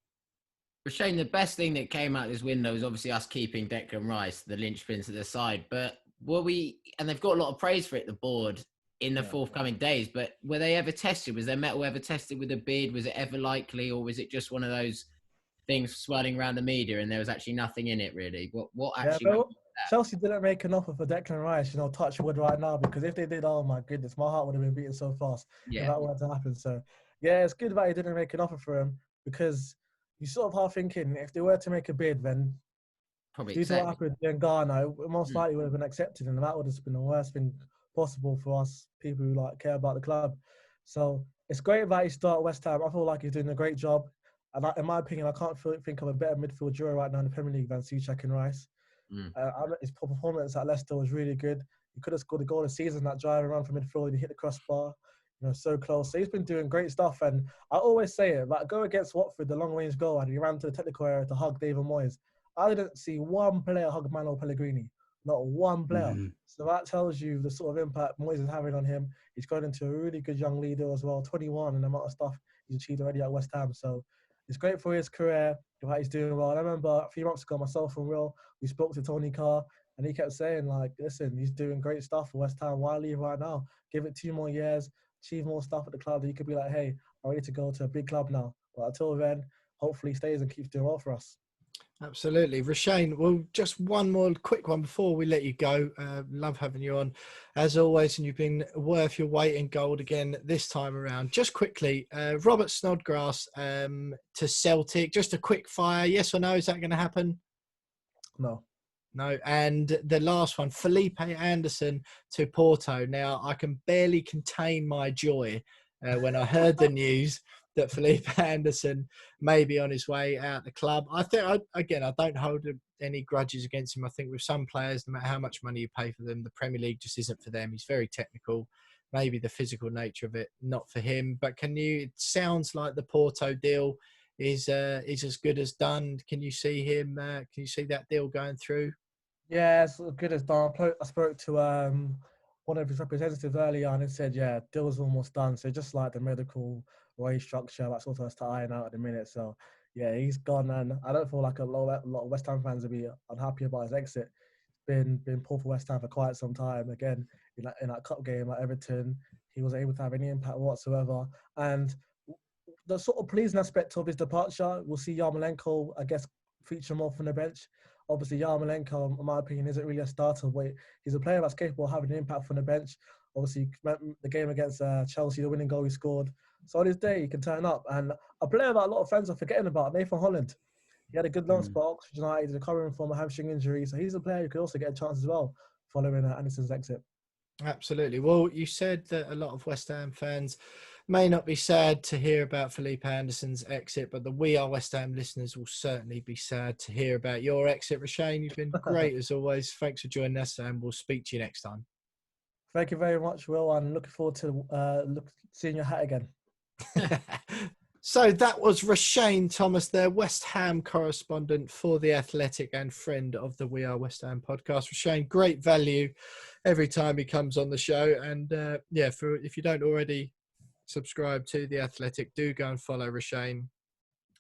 Shane, the best thing that came out this window is obviously us keeping Declan Rice, the linchpin to the side. But and they've got a lot of praise for it, the board, in the forthcoming days. But were they ever tested? Was their metal ever tested with a bid? Was it ever likely, or was it just one of those things swirling around the media, and there was actually nothing in it really. What Yeah, actually? but Chelsea didn't make an offer for Declan Rice, touch wood right now, because if they did, oh my goodness, my heart would have been beating so fast if that were to happen. So, yeah, it's good that he didn't make an offer for him, because you sort of half thinking if they were to make a bid, then probably due to what happened in Ghana, it most likely would have been accepted, and that would have been the worst thing possible for us people who care about the club. So it's great that he started West Ham. I feel like he's doing a great job. And in my opinion, I can't think of a better midfield duo right now in the Premier League than Souček and Rice. His performance at Leicester was really good. He could have scored a goal this season, that drive around from midfield. He hit the crossbar, so close. So he's been doing great stuff. And I always say it, like, go against Watford, the long-range goal, and he ran to the technical area to hug David Moyes. I didn't see one player hug Manuel Pellegrini, not one player. Mm-hmm. So that tells you the sort of impact Moyes is having on him. He's grown into a really good young leader as well, 21, and the amount of stuff he's achieved already at West Ham. So it's great for his career, what he's doing well. And I remember a few months ago, myself and Will, we spoke to Tony Carr, and he kept saying, listen, he's doing great stuff for West Ham. Why leave right now? Give it 2 more years, achieve more stuff at the club. That you could be like, hey, I'm ready to go to a big club now. But until then, hopefully he stays and keeps doing well for us. Absolutely. Roshane, well, just one more quick one before we let you go. Love having you on, as always, and you've been worth your weight in gold again this time around. Just quickly, Robert Snodgrass to Celtic, just a quick fire, yes or no, is that going to happen? No. And the last one, Felipe Anderson to Porto. Now, I can barely contain my joy when I heard the news that Felipe Anderson may be on his way out the club. I think, I don't hold any grudges against him. I think with some players, no matter how much money you pay for them, the Premier League just isn't for them. He's very technical. Maybe the physical nature of it, not for him. But it sounds like the Porto deal is as good as done. Can you see him? Can you see that deal going through? Yeah, it's as good as done. I spoke to one of his representatives earlier on and said, yeah, deal's almost done. So just like the medical wage structure, that's also has to iron out at the minute. So yeah, he's gone, and I don't feel like a lot of West Ham fans will be unhappy about his exit. Been poor for West Ham for quite some time. Again, in that cup game at Everton, he wasn't able to have any impact whatsoever. And the sort of pleasing aspect of his departure, we'll see Yarmolenko, I guess, feature more from the bench. Obviously, Yarmolenko, in my opinion, isn't really a starter, but he's a player that's capable of having an impact from the bench. Obviously, the game against Chelsea, the winning goal he scored. So on his day, he can turn up. And a player that a lot of fans are forgetting about, Nathan Holland. He had a good long spot at Oxford United, recovering from a hamstring injury. So he's a player who could also get a chance as well following Anderson's exit. Absolutely. Well, you said that a lot of West Ham fans may not be sad to hear about Felipe Anderson's exit, but the We Are West Ham listeners will certainly be sad to hear about your exit. Roshane, you've been great as always. Thanks for joining us, and we'll speak to you next time. Thank you very much, Will, and looking forward to seeing your hat again. So that was Roshane Thomas, their West Ham correspondent for The Athletic and friend of the We Are West Ham podcast. Roshane, great value every time he comes on the show. And if you don't already subscribe to The Athletic, do go and follow Roshane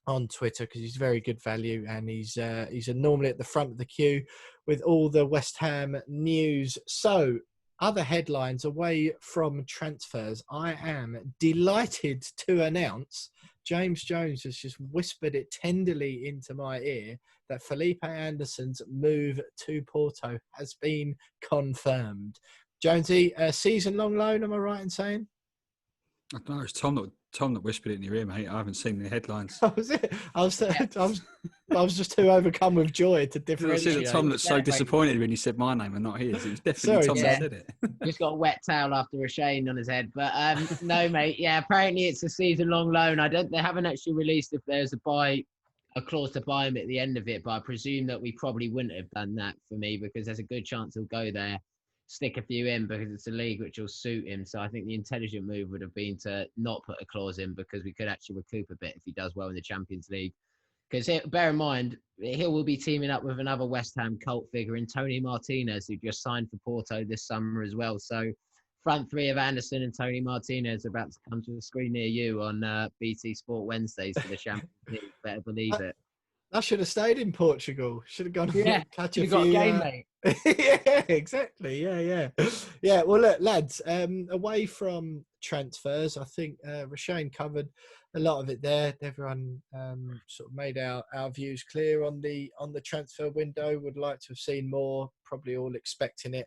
on Twitter, because he's very good value, and he's normally at the front of the queue with all the West Ham news. So other headlines away from transfers, I am delighted to announce James Jones has just whispered it tenderly into my ear that Felipe Anderson's move to Porto has been confirmed. Jonesy, a season-long loan, am I right in saying? I don't know. It's Tom that whispered it in your ear, mate. I haven't seen the headlines. Oh, was it? I was just too overcome with joy to differentiate. I see that Tom looked so disappointed when you said my name and not his. It was definitely Tom that said it. Just got a wet towel after a shane on his head. But no, mate. Yeah, apparently it's a season-long loan. They haven't actually released if there's a clause to buy him at the end of it. But I presume that we probably wouldn't have done that for me, because there's a good chance he'll go there, stick a few in, because it's a league which will suit him. So I think the intelligent move would have been to not put a clause in, because we could actually recoup a bit if he does well in the Champions League. Because bear in mind, he will be teaming up with another West Ham cult figure in Tony Martinez, who just signed for Porto this summer as well. So front three of Anderson and Tony Martinez are about to come to the screen near you on BT Sport Wednesdays for the Champions League. Better believe it. I should have stayed in Portugal. Should have gone Yeah, and catch you a got a few. game, mate. Yeah, exactly. Yeah. Well, look, lads. Away from transfers, I think Rashane covered a lot of it there. Everyone sort of made our views clear on the transfer window. Would like to have seen more. Probably all expecting it.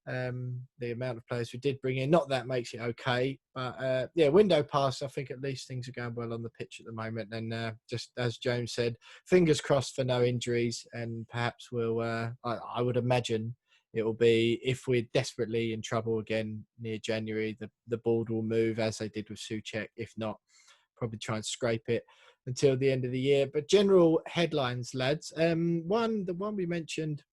The amount of players we did bring in, not that makes it okay, but window pass, I think at least things are going well on the pitch at the moment. And just as James said, fingers crossed for no injuries, and perhaps we'll I would imagine it will be, if we're desperately in trouble again near January, the board will move as they did with Souček. If not, probably try and scrape it until the end of the year. But general headlines, lads. The one we mentioned,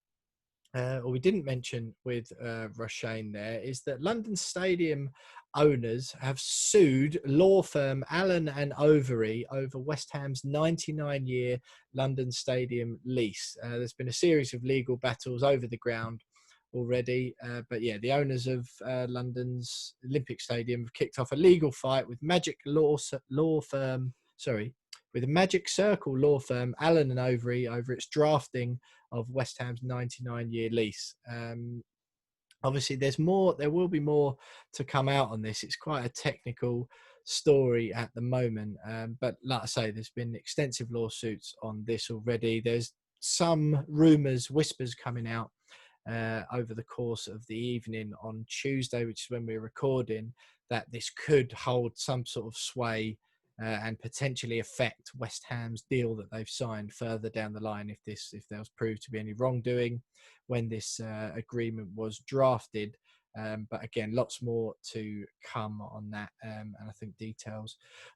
or we didn't mention with Rashane there, is that London Stadium owners have sued law firm Allen and Overy over West Ham's 99-year London Stadium lease. There's been a series of legal battles over the ground already, but yeah, the owners of London's Olympic Stadium have kicked off a legal fight with Magic Circle law firm Allen and Overy over its drafting of West Ham's 99-year lease. Obviously, there will be more to come out on this. It's quite a technical story at the moment. But like I say, there's been extensive lawsuits on this already. There's some rumours, whispers coming out over the course of the evening on Tuesday, which is when we're recording, that this could hold some sort of sway and potentially affect West Ham's deal that they've signed further down the line if there was proved to be any wrongdoing when this agreement was drafted. But again, lots more to come on that, and I think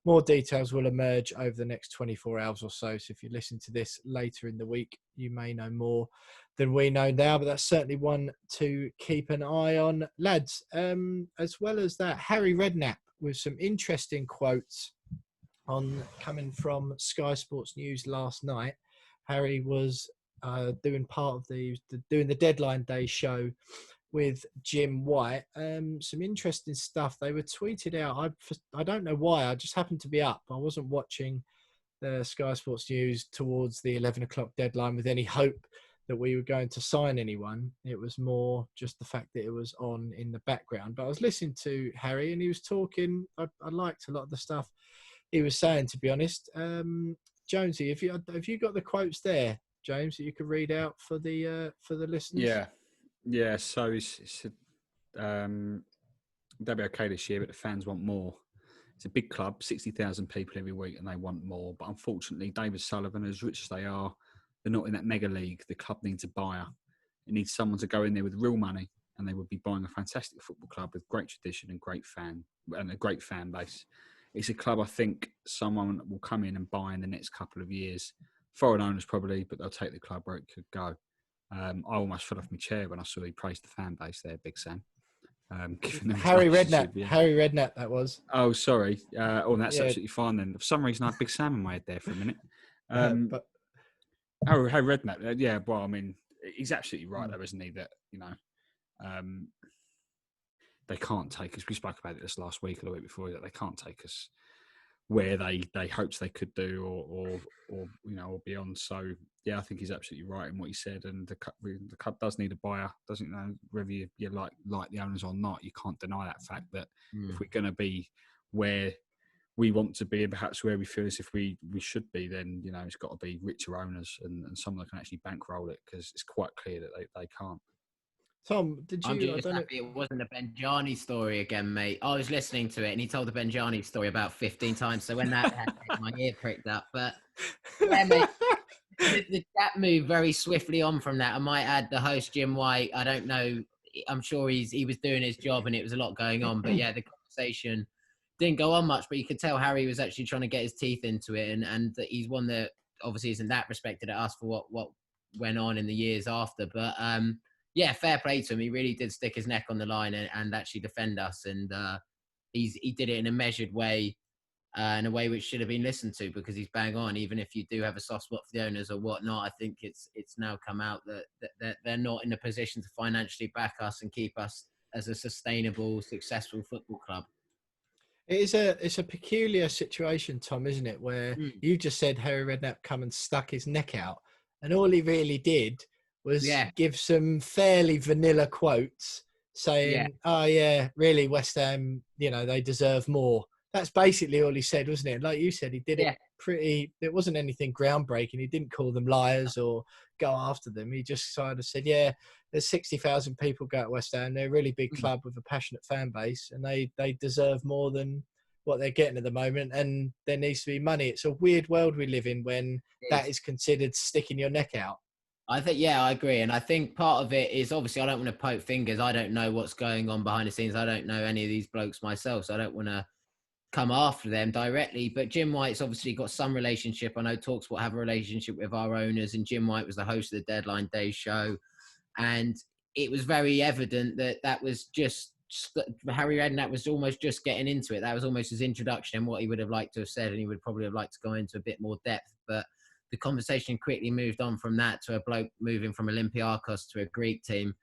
more details will emerge over the next 24 hours or so. So if you listen to this later in the week, you may know more than we know now, but that's certainly one to keep an eye on, lads. As well as that, Harry Redknapp with some interesting quotes coming from Sky Sports News last night. Harry was doing part of doing the Deadline Day show with Jim White. Some interesting stuff. They were tweeted out. I don't know why. I just happened to be up. I wasn't watching the Sky Sports News towards the 11 o'clock deadline with any hope that we were going to sign anyone. It was more just the fact that it was on in the background. But I was listening to Harry and he was talking. I liked a lot of the stuff he was saying, to be honest. Jonesy, have you got the quotes there, James, that you could read out for the listeners? Yeah. So they'll be okay this year, but the fans want more. It's a big club, 60,000 people every week, and they want more. But unfortunately, David Sullivan, as rich as they are, they're not in that mega league. The club needs a buyer. It needs someone to go in there with real money, and they would be buying a fantastic football club with great tradition and a great fan base. It's a club I think someone will come in and buy in the next couple of years. Foreign owners probably, but they'll take the club where it could go. I almost fell off my chair when I saw he praised the fan base there, Big Sam. Harry Redknapp, that was. Oh, sorry. That's absolutely fine then. For some reason, I had Big Sam in my head there for a minute. But Harry Redknapp, yeah. Well, I mean, he's absolutely right, though, isn't he? That they can't take us. We spoke about this last week or the week before, that they can't take us where they hoped they could do or beyond. So yeah, I think he's absolutely right in what he said. And the club does need a buyer, doesn't know whether you like the owners or not. You can't deny that fact that if we're going to be where we want to be and perhaps where we feel as if we should be, then it's got to be richer owners and someone that can actually bankroll it, because it's quite clear that they can't. Tom, did you? I'm just happy it wasn't a Benjani story again, mate. I was listening to it and he told the Benjani story about 15 times. So when that happened, my ear pricked up. But yeah, mate, the chat moved very swiftly on from that. I might add the host, Jim White. I don't know. I'm sure he was doing his job and it was a lot going on. But yeah, the conversation didn't go on much. But you could tell Harry was actually trying to get his teeth into it. And that he's one that obviously isn't that respected at us for what went on in the years after. But yeah, fair play to him. He really did stick his neck on the line and actually defend us. And he did it in a measured way, in a way which should have been listened to, because he's bang on. Even if you do have a soft spot for the owners or whatnot, I think it's now come out that they're not in a position to financially back us and keep us as a sustainable, successful football club. It's a peculiar situation, Tom, isn't it? Where you just said Harry Redknapp come and stuck his neck out, and all he really did was give some fairly vanilla quotes saying, "Oh yeah, really, West Ham, they deserve more." That's basically all he said, wasn't it? Like you said, he did it pretty. It wasn't anything groundbreaking. He didn't call them liars or go after them. He just sort of said, "Yeah, there's 60,000 people go to West Ham. They're a really big club with a passionate fan base, and they deserve more than what they're getting at the moment. And there needs to be money." It's a weird world we live in when that is considered sticking your neck out. I think, I agree. And I think part of it is, obviously, I don't want to poke fingers. I don't know what's going on behind the scenes. I don't know any of these blokes myself, so I don't want to come after them directly. But Jim White's obviously got some relationship. I know TalkSport have a relationship with our owners, and Jim White was the host of the Deadline Day show. And it was very evident that was just Harry Redknapp was almost just getting into it. That was almost his introduction and what he would have liked to have said, and he would probably have liked to go into a bit more depth. But the conversation quickly moved on from that to a bloke moving from Olympiacos to a Greek team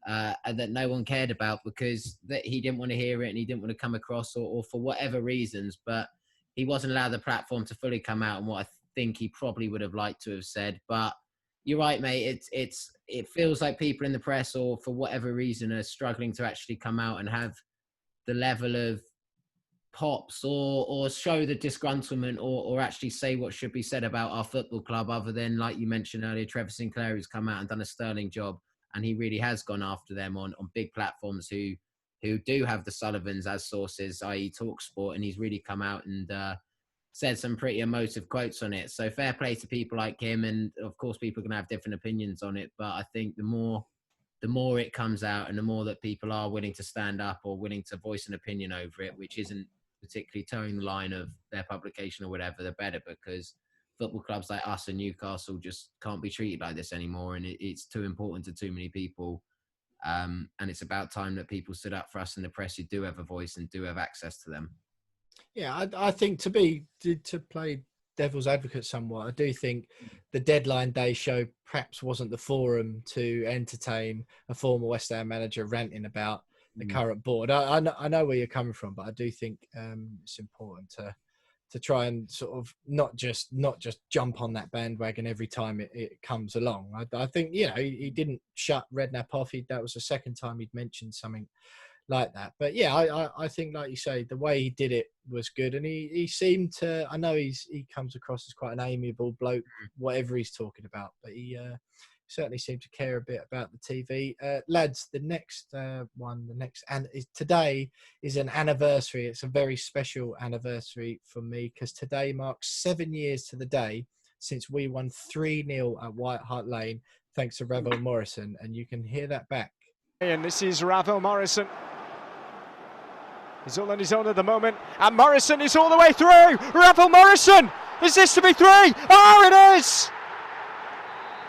and that no one cared about because that he didn't want to hear it and he didn't want to come across or for whatever reasons. But he wasn't allowed the platform to fully come out and what I think he probably would have liked to have said. But you're right, mate. It feels like people in the press or for whatever reason are struggling to actually come out and have the level of pops or show the disgruntlement or actually say what should be said about our football club, other than, like you mentioned earlier, Trevor Sinclair, who's come out and done a sterling job, and he really has gone after them on big platforms who do have the Sullivans as sources, i.e. TalkSport, and he's really come out and said some pretty emotive quotes on it. So fair play to people like him, and of course people can have different opinions on it, but I think the more it comes out and the more that people are willing to stand up or willing to voice an opinion over it, which isn't particularly towing the line of their publication or whatever, the better, because football clubs like us and Newcastle just can't be treated like this anymore, and it's too important to too many people. And it's about time that people stood up for us in the press who do have a voice and do have access to them. Yeah, I think to play devil's advocate somewhat, I do think the Deadline Day show perhaps wasn't the forum to entertain a former West Ham manager ranting about the current board. I know where you're coming from, but I do think it's important to try and sort of not just jump on that bandwagon every time it comes along. I think he didn't shut Redknapp off. That was the second time he'd mentioned something like that. But yeah, I think, like you say, the way he did it was good, and he seemed to. I know he comes across as quite an amiable bloke, whatever he's talking about, but he certainly seemed to care a bit about the TV. Lads, the next today is an anniversary. It's a very special anniversary for me because today marks 7 years to the day since we won 3-0 at White Hart Lane, thanks to Revel Morrison, and you can hear that back. And this is Revel Morrison. He's all on his own at the moment, and Morrison is all the way through. Revel Morrison, is this to be 3? Oh, it is!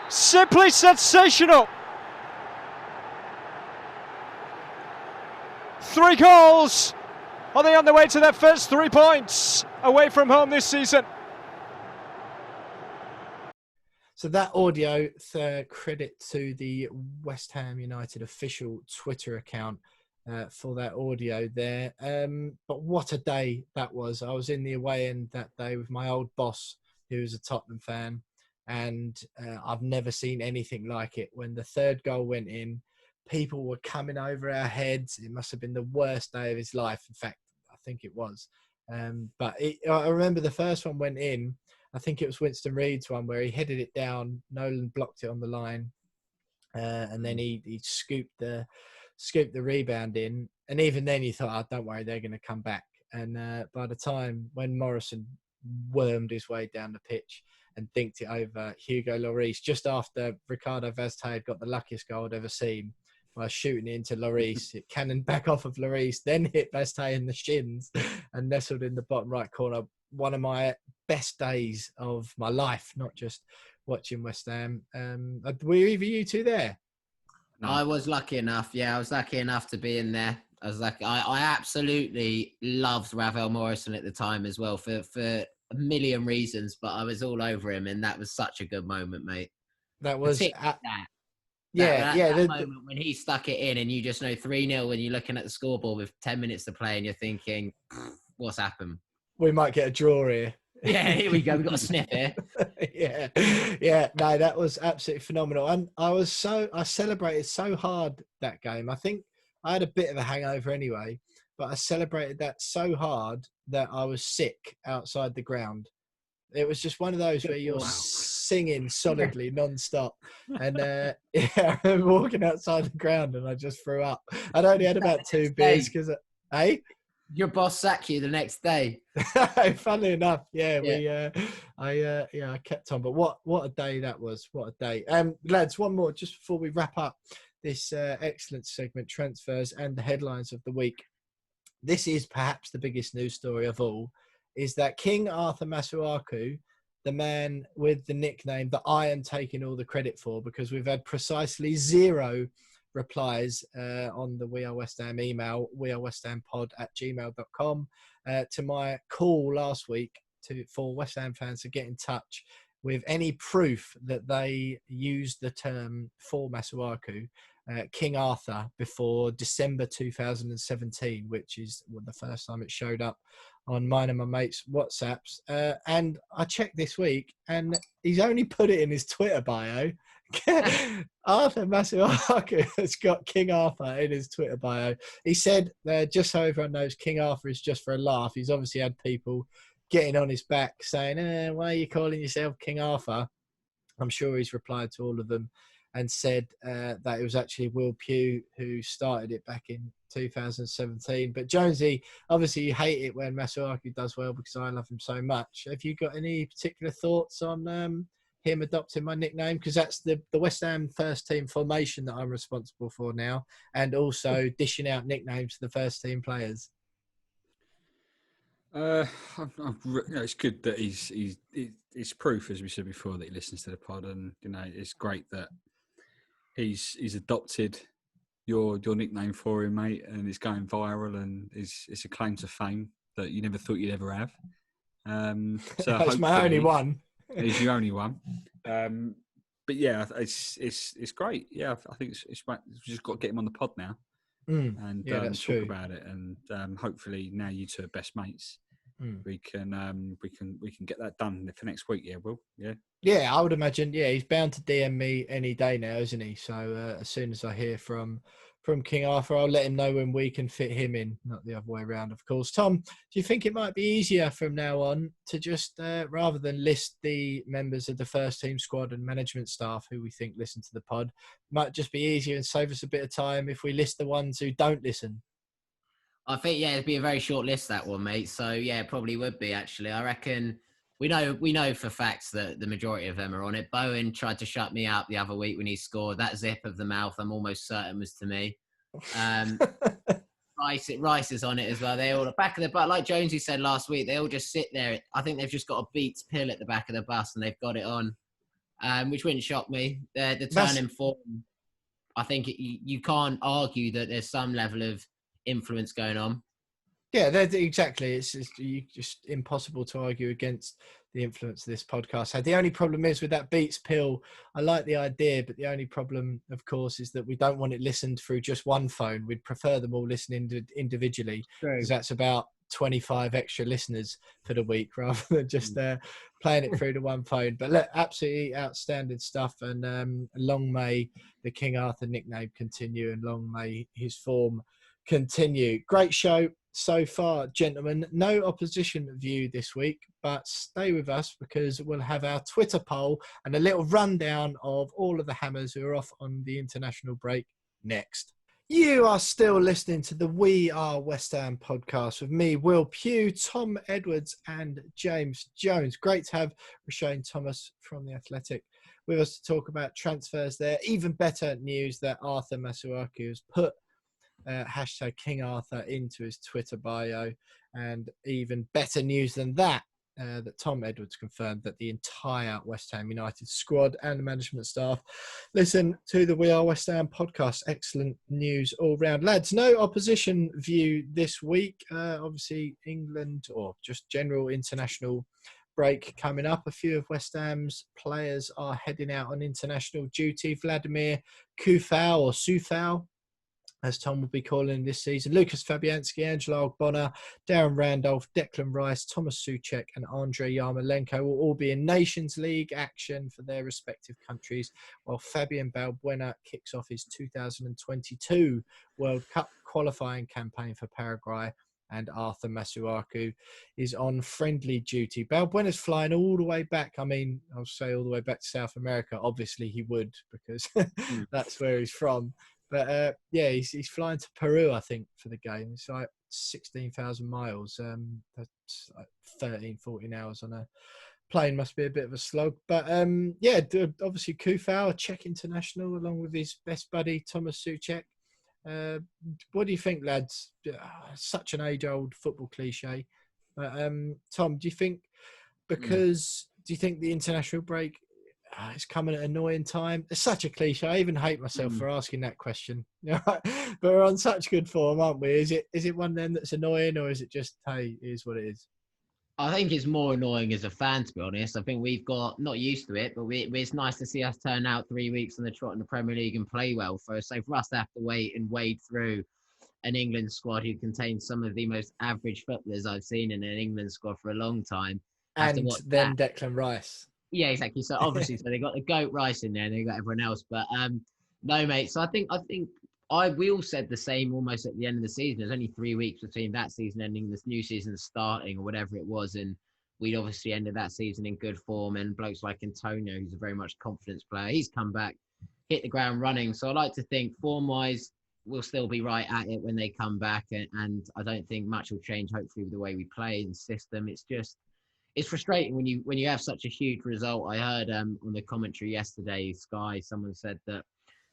Simply sensational. 3 goals. Are they on their way to their first 3 points away from home this season? So that audio, credit to the West Ham United official Twitter account for that audio there. But what a day that was. I was in the away end that day with my old boss, who was a Tottenham fan. And I've never seen anything like it. When the 3rd goal went in, people were coming over our heads. It must have been the worst day of his life. In fact, I think it was. But I remember the first one went in. I think it was Winston Reid's one where he headed it down. Nolan blocked it on the line. And then he scooped the rebound in. And even then you thought, oh, don't worry, they're going to come back. And by the time when Morrison wormed his way down the pitch and dinked it over Hugo Lloris just after Ricardo Vazte had got the luckiest goal I'd ever seen by shooting it into Lloris. It cannoned back off of Lloris, then hit Vazte in the shins and nestled in the bottom right corner. One of my best days of my life, not just watching West Ham. Were either you two there? No. I was lucky enough. Yeah, I was lucky enough to be in there. I absolutely loved Revel Morrison at the time as well for a million reasons, but I was all over him, and that was such a good moment, mate. That was that moment when he stuck it in, and you just know 3-0 when you're looking at the scoreboard with 10 minutes to play, and you're thinking, what's happened. We might get a draw here. Yeah, here we go. We've got a sniff here. yeah. No, that was absolutely phenomenal. And I celebrated so hard that game. I think I had a bit of a hangover anyway, but I celebrated that so hard that I was sick outside the ground. It was just one of those where you're singing solidly non-stop. And I remember walking outside the ground and I just threw up. I'd only had about 2 beers because, your boss sacked you the next day. Funnily enough, I kept on. But what a day that was! What a day! Lads, one more just before we wrap up this excellent segment, transfers and the headlines of the week. This is perhaps the biggest news story of all. Is that King Arthur Masuaku, the man with the nickname that I am taking all the credit for, because we've had precisely 0 replies on the We Are West Ham email, wearewesthampod@gmail.com, to my call last week for West Ham fans to get in touch with any proof that they used the term for Masuaku, King Arthur, before December 2017, which is the first time it showed up on mine and my mates' WhatsApps. And I checked this week and he's only put it in his Twitter bio. Arthur Masuaku has got King Arthur in his Twitter bio. He said, just so everyone knows, King Arthur is just for a laugh. He's obviously had people getting on his back saying, why are you calling yourself King Arthur? I'm sure he's replied to all of them and said that it was actually Will Pugh who started it back in 2017. But Jonesy, obviously you hate it when Masuaku does well because I love him so much. Have you got any particular thoughts on him adopting my nickname? Because that's the West Ham first team formation that I'm responsible for now, and also dishing out nicknames to the first team players. It's good that he's proof, as we said before, that he listens to the pod, and it's great that he's adopted your nickname for him, mate, and it's going viral, and it's a claim to fame that you never thought you'd ever have. So that's my only one. It's your only one. But yeah, it's great. Yeah, I think it's right. We've just got to get him on the pod now, and that's talk true. about it. And hopefully, now you two are best mates. We can get that done for next week. Yeah, Will. Yeah, I would imagine. Yeah, he's bound to DM me any day now, isn't he? So as soon as I hear from King Arthur, I'll let him know when we can fit him in, not the other way around, of course. Tom, do you think it might be easier from now on to just, rather than list the members of the first team squad and management staff who we think listen to the pod, might just be easier and save us a bit of time if we list the ones who don't listen? I think, it'd be a very short list, that one, mate. So, it probably would be, actually. I reckon we know for facts that the majority of them are on it. Bowen tried to shut me out the other week when he scored. That zip of the mouth, I'm almost certain, was to me. Rice is on it as well. They all, back of the bus, like Jonesy said last week, they all just sit there. I think they've just got a Beats pill at the back of the bus and they've got it on, which wouldn't shock me. The turn in form, I think you can't argue that there's some level of influence going on. Yeah, exactly. It's just impossible to argue against the influence this podcast had. The only problem is with that Beats pill, I like the idea, but the only problem, of course, is that we don't want it listened through just one phone. We'd prefer them all listening individually, because that's about 25 extra listeners for the week rather than just playing it through the one phone. But look, absolutely outstanding stuff, and long may the King Arthur nickname continue, and long may his form continue. Great show so far, gentlemen. No opposition view this week, but stay with us because we'll have our Twitter poll and a little rundown of all of the Hammers who are off on the international break next. You are still listening to the We Are West Ham podcast with me, Will Pugh, Tom Edwards and James Jones. Great to have Roshane Thomas from The Athletic with us to talk about transfers there. Even better news that Arthur Masuaku has put hashtag King Arthur into his Twitter bio, and even better news than that, that Tom Edwards confirmed that the entire West Ham United squad and the management staff listen to the We Are West Ham podcast. Excellent news all round. Lads, no opposition view this week. Obviously England, or just general international break coming up. A few of West Ham's players are heading out on international duty. Vladimir Coufal, or Soufal, as Tom will be calling this season. Lucas Fabianski, Angelo Ogbonna, Darren Randolph, Declan Rice, Thomas Souček and Andrei Yarmolenko will all be in Nations League action for their respective countries, while Fabian Balbuena kicks off his 2022 World Cup qualifying campaign for Paraguay, and Arthur Masuaku is on friendly duty. Balbuena's flying all the way back. I mean, I'll say all the way back to South America. Obviously he would, because that's where he's from. But yeah, he's flying to Peru, I think, for the game. It's like 16,000 miles. That's like 13, 14 hours on a plane. Must be a bit of a slog. But yeah, obviously Coufal, a Czech international, along with his best buddy, Thomas Souček. What do you think, lads? Such an age-old football cliche. Tom, do you think do you think the international break it's coming at an annoying time? It's such a cliche. I even hate myself for asking that question. But we're on such good form, aren't we? Is it one of them that's annoying, or is it just, hey, it is what it is? I think it's more annoying as a fan, to be honest. I think we've got not used to it, but it's nice to see us turn out 3 weeks on the trot in the Premier League and play well. So for us to have to wait and wade through an England squad who contains some of the most average footballers I've seen in an England squad for a long time. And then Declan Rice. Yeah, exactly. So obviously, so they got the GOAT Rice in there, and they got everyone else. But no, mate. So I think we all said the same almost at the end of the season. There's only 3 weeks between that season ending, this new season starting, or whatever it was, and we'd obviously ended that season in good form. And blokes like Antonio, who's a very much confidence player, he's come back, hit the ground running. So I like to think form-wise, we'll still be right at it when they come back, and I don't think much will change. Hopefully, with the way we play and system, it's frustrating when you have such a huge result. I heard on the commentary yesterday, Sky, someone said that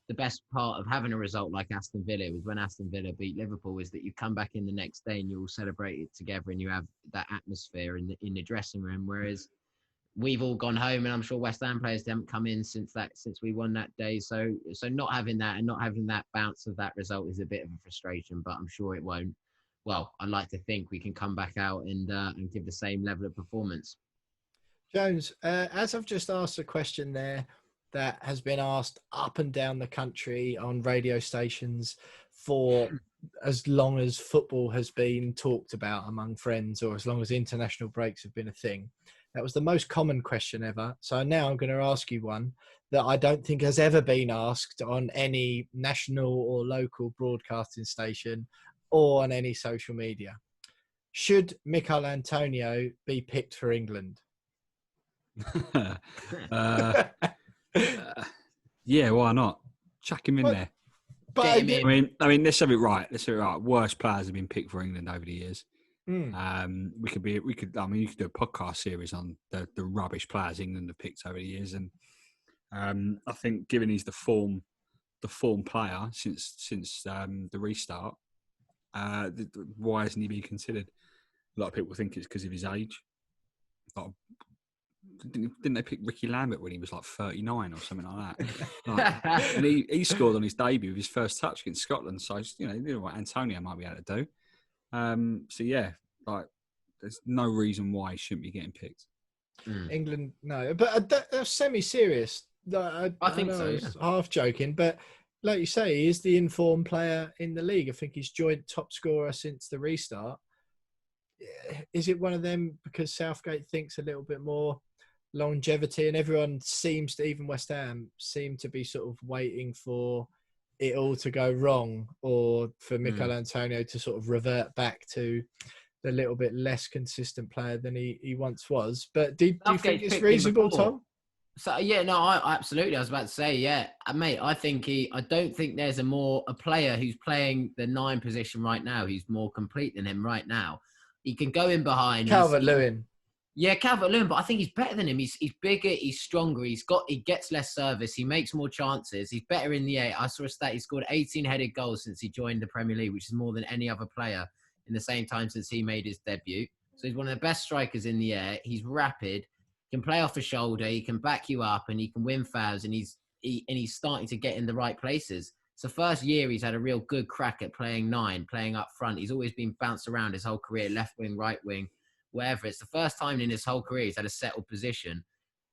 the best part of having a result like Aston Villa was when Aston Villa beat Liverpool, is that you come back in the next day and you all celebrate it together and you have that atmosphere in the dressing room. Whereas we've all gone home, and I'm sure West Ham players haven't come in since we won that day. So not having that and not having that bounce of that result is a bit of a frustration, but I'm sure it won't. Well, I'd like to think we can come back out and give the same level of performance. Jones, as I've just asked a question there that has been asked up and down the country on radio stations for as long as football has been talked about among friends, or as long as international breaks have been a thing. That was the most common question ever. So now I'm going to ask you one that I don't think has ever been asked on any national or local broadcasting station or on any social media. Should Mikel Antonio be picked for England? Yeah, why not? Chuck him in there. But I mean, let's have it right. Worst players have been picked for England over the years. You could do a podcast series on the rubbish players England have picked over the years, and I think given he's the form player since the restart, why isn't he being considered? A lot of people think it's because of his age. Didn't they pick Ricky Lambert when he was like 39 or something like that? And he scored on his debut with his first touch against Scotland. So you know what Antonio might be able to do. So yeah, there's no reason why he shouldn't be getting picked. England, no, but that's semi-serious. I think so. Yeah. Half joking, but like you say, he is the informed player in the league. I think he's joint top scorer since the restart. Is it one of them because Southgate thinks a little bit more longevity, and everyone seems to, even West Ham, seem to be sort of waiting for it all to go wrong, or for Mikel Antonio to sort of revert back to the little bit less consistent player than he once was? But do you think it's reasonable, Tom? So yeah, no, I absolutely. I was about to say, yeah, mate. I don't think there's a player who's playing the 9 position right now who's more complete than him right now. He can go in behind. Calvert-Lewin. Yeah, Calvert-Lewin, but I think he's better than him. He's bigger, he's stronger, he gets less service, he makes more chances, he's better in the air. I saw a stat, he scored 18 headed goals since he joined the Premier League, which is more than any other player in the same time since he made his debut. So he's one of the best strikers in the air. He's rapid, can play off the shoulder, he can back you up, and he can win fouls, and he's starting to get in the right places. So first year, he's had a real good crack at playing 9, playing up front. He's always been bounced around his whole career, left wing, right wing, wherever. It's the first time in his whole career he's had a settled position.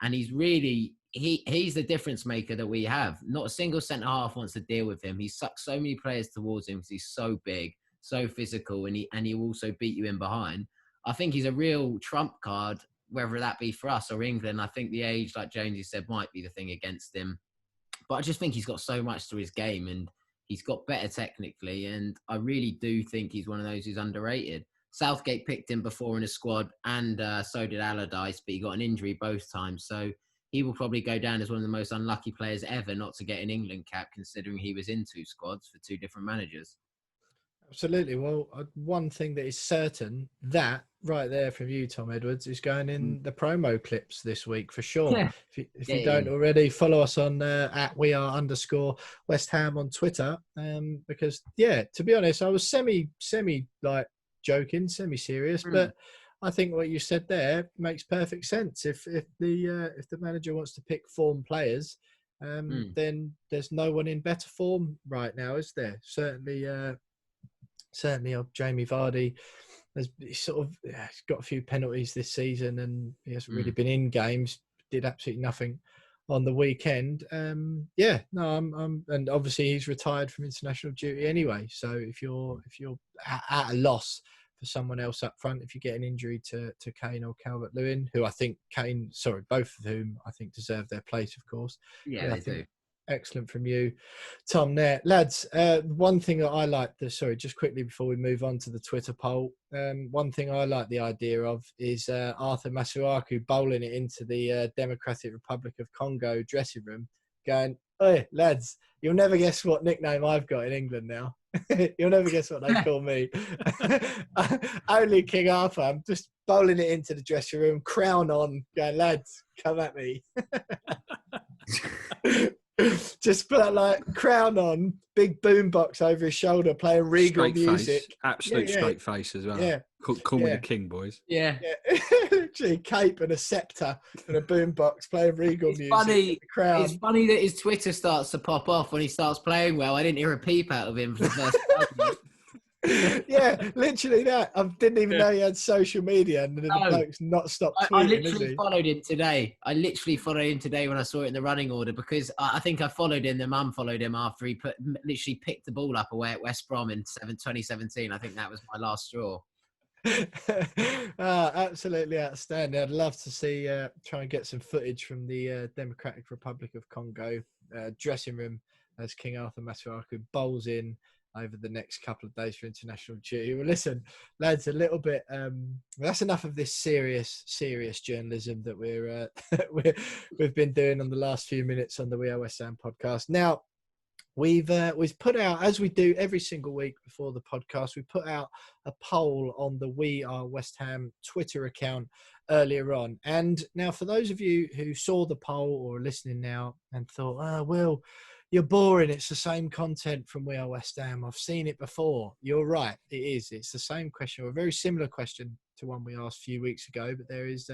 And he's really, he's the difference maker that we have. Not a single centre half wants to deal with him. He sucks so many players towards him because he's so big, so physical, and he will also beat you in behind. I think he's a real trump card, whether that be for us or England. I think the age, like Jonesy said, might be the thing against him. But I just think he's got so much to his game, and he's got better technically. And I really do think he's one of those who's underrated. Southgate picked him before in his squad, and so did Allardyce, but he got an injury both times. So he will probably go down as one of the most unlucky players ever not to get an England cap, considering he was in 2 squads for 2 different managers. Absolutely. Well, one thing that is certain, that right there from you, Tom Edwards, is going in the promo clips this week for sure. Yeah. If you don't already, follow us on at @WeAre_West Ham on Twitter. Because to be honest, I was semi like joking, semi-serious, but I think what you said there makes perfect sense. If the manager wants to pick form players, then there's no one in better form right now, is there? Certainly of Jamie Vardy. He's got a few penalties this season, and he hasn't really been in games. Did absolutely nothing on the weekend. And obviously he's retired from international duty anyway. So if you're at a loss for someone else up front, if you get an injury to Kane or Calvert-Lewin, who I think both of whom I think deserve their place, of course. Yeah, they do. Excellent from you, Tom. There, lads. One thing that I like, just quickly before we move on to the Twitter poll, one thing I like the idea of is Arthur Masuaku bowling it into the Democratic Republic of Congo dressing room, going, "Hey, lads, you'll never guess what nickname I've got in England now. You'll never guess what they call me. Only King Arthur." I'm just bowling it into the dressing room, crown on, going, "Lads, come at me." Just put like crown on, big boombox over his shoulder, playing regal straight music. Face. Absolute straight face as well. Yeah. Call me the king, boys. Yeah. Literally cape and a sceptre and a boombox playing regal music. It's funny that his Twitter starts to pop off when he starts playing well. I didn't hear a peep out of him for the first time. Yeah, literally that. I didn't even know he had social media, and the bloke's not stopped tweeting. I literally followed him today. When I saw it in the running order, because I think I followed him, then unfollowed him after he literally picked the ball up away at West Brom in 2017. I think that was my last straw. Absolutely outstanding. I'd love to see try and get some footage from the Democratic Republic of Congo dressing room as King Arthur Masuaku bowls in over the next couple of days for international duty. Well, listen, lads, a little bit. That's enough of this serious journalism that we've been doing on the last few minutes on the We Are West Ham podcast. Now, we've put out, as we do every single week before the podcast, we put out a poll on the We Are West Ham Twitter account earlier on. And now, for those of you who saw the poll or are listening now and thought, well, you're boring, it's the same content from We Are West Ham, I've seen it before. You're right, it is. It's the same question, or a very similar question to one we asked a few weeks ago, but there is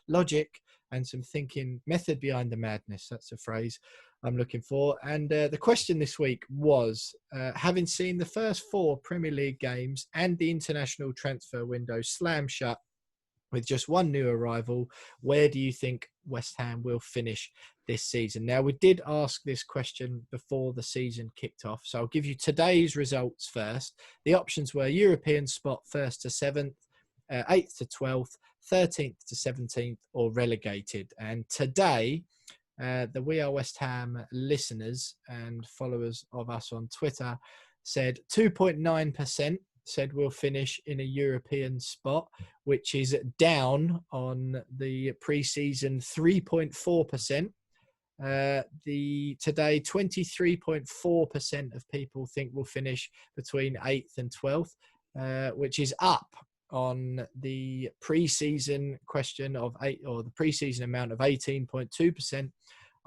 logic and some thinking, method behind the madness. That's a phrase I'm looking for. And the question this week was, having seen the first 4 Premier League games and the international transfer window slam shut with just one new arrival, where do you think West Ham will finish this season? Now, we did ask this question before the season kicked off, so I'll give you today's results first. The options were European spot 1st to 7th, 8th to 12th, 13th to 17th, or relegated. And today, the We Are West Ham listeners and followers of us on Twitter said 2.9% said we'll finish in a European spot, which is down on the pre-season 3.4%. Today 23.4% of people think we'll finish between 8th and 12th, which is up on the pre-season question of 8, or the pre-season amount of 18.2%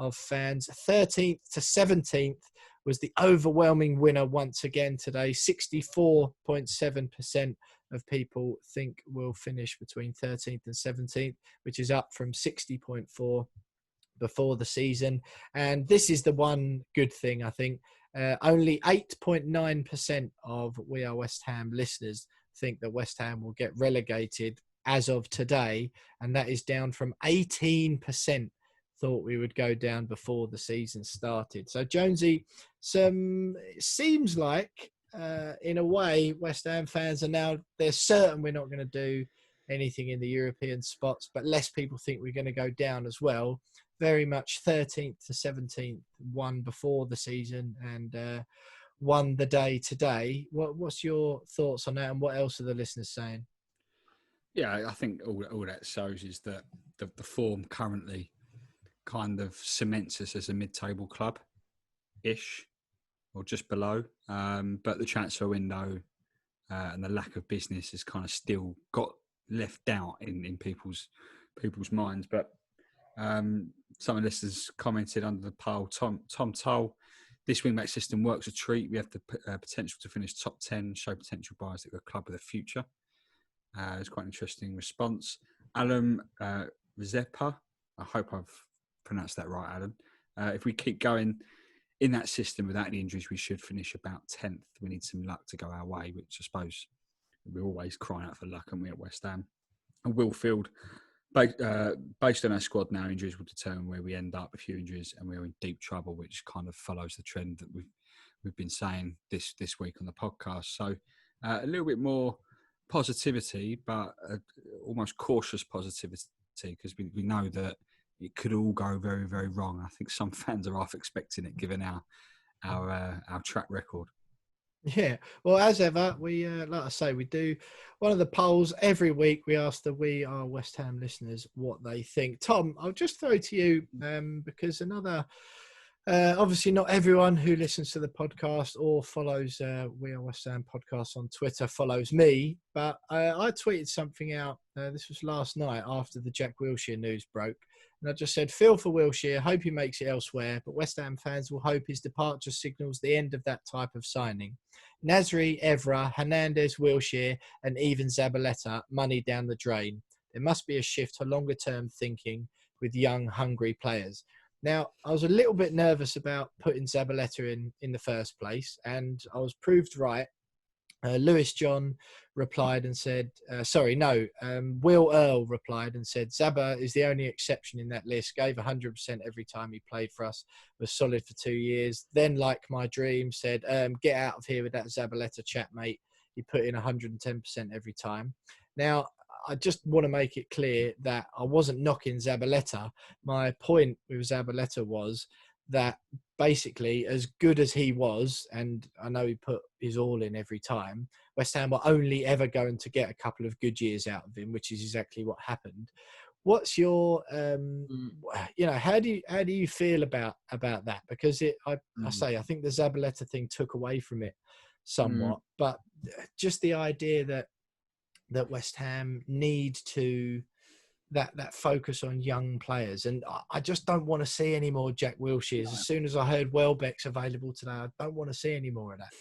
of fans. 13th to 17th was the overwhelming winner once again today. 64.7% of people think we'll finish between 13th and 17th, which is up from 60.4% before the season. And this is the one good thing, I think. Only 8.9% of We Are West Ham listeners think that West Ham will get relegated as of today, and that is down from 18% thought we would go down before the season started. So Jonesy, it seems like in a way West Ham fans are now, they're certain we're not going to do anything in the European spots, but less people think we're going to go down as well. Very much 13th to 17th, won before the season and won the day today. What's your thoughts on that, and what else are the listeners saying? Yeah, I think all that shows is that the form currently kind of cements us as a mid-table club-ish, or just below. But the transfer window and the lack of business has kind of still got left out in people's minds. But some of the listeners commented under the poll. Tom Toll, this wing-back system works a treat. We have the potential to finish top 10, show potential buyers that we're a club with a future. It's quite an interesting response. Alan Rizepa, I hope I've pronounced that right, Alan. If we keep going in that system without any injuries, we should finish about 10th. We need some luck to go our way, which I suppose we're always crying out for luck, aren't we, at West Ham? And Willfield, based on our squad now, injuries will determine where we end up. A few injuries and we're in deep trouble, which kind of follows the trend that we've been saying this week on the podcast. So a little bit more positivity, but almost cautious positivity, because we know that it could all go very, very wrong. I think some fans are half expecting it, given our track record. Yeah, well, as ever, we like I say, we do one of the polls every week. We ask the We Are West Ham listeners what they think. Tom, I'll just throw to you because another. Obviously, not everyone who listens to the podcast or follows We Are West Ham podcast on Twitter follows me, but I tweeted something out. This was last night after the Jack Wilshere news broke. And I just said, feel for Wilshere, hope he makes it elsewhere, but West Ham fans will hope his departure signals the end of that type of signing. Nasri, Evra, Hernandez, Wilshere, and even Zabaleta, money down the drain. There must be a shift to longer-term thinking with young, hungry players. Now, I was a little bit nervous about putting Zabaleta in the first place, and I was proved right. Lewis John replied and said, Will Earl replied and said, Zaba is the only exception in that list, gave 100% every time he played for us, was solid for 2 years. Then, like my dream, said, get out of here with that Zabaleta chat, mate. He put in 110% every time. Now, I just want to make it clear that I wasn't knocking Zabaleta. My point with Zabaleta was that basically, as good as he was, and I know he put his all in every time, West Ham were only ever going to get a couple of good years out of him, which is exactly what happened. What's your, how do you feel about that? Because I think the Zabaleta thing took away from it somewhat, but just the idea that West Ham need to that focus on young players, and I just don't want to see any more Jack Wilsheres. As soon as I heard Welbeck's available today, I don't want to see any more of that.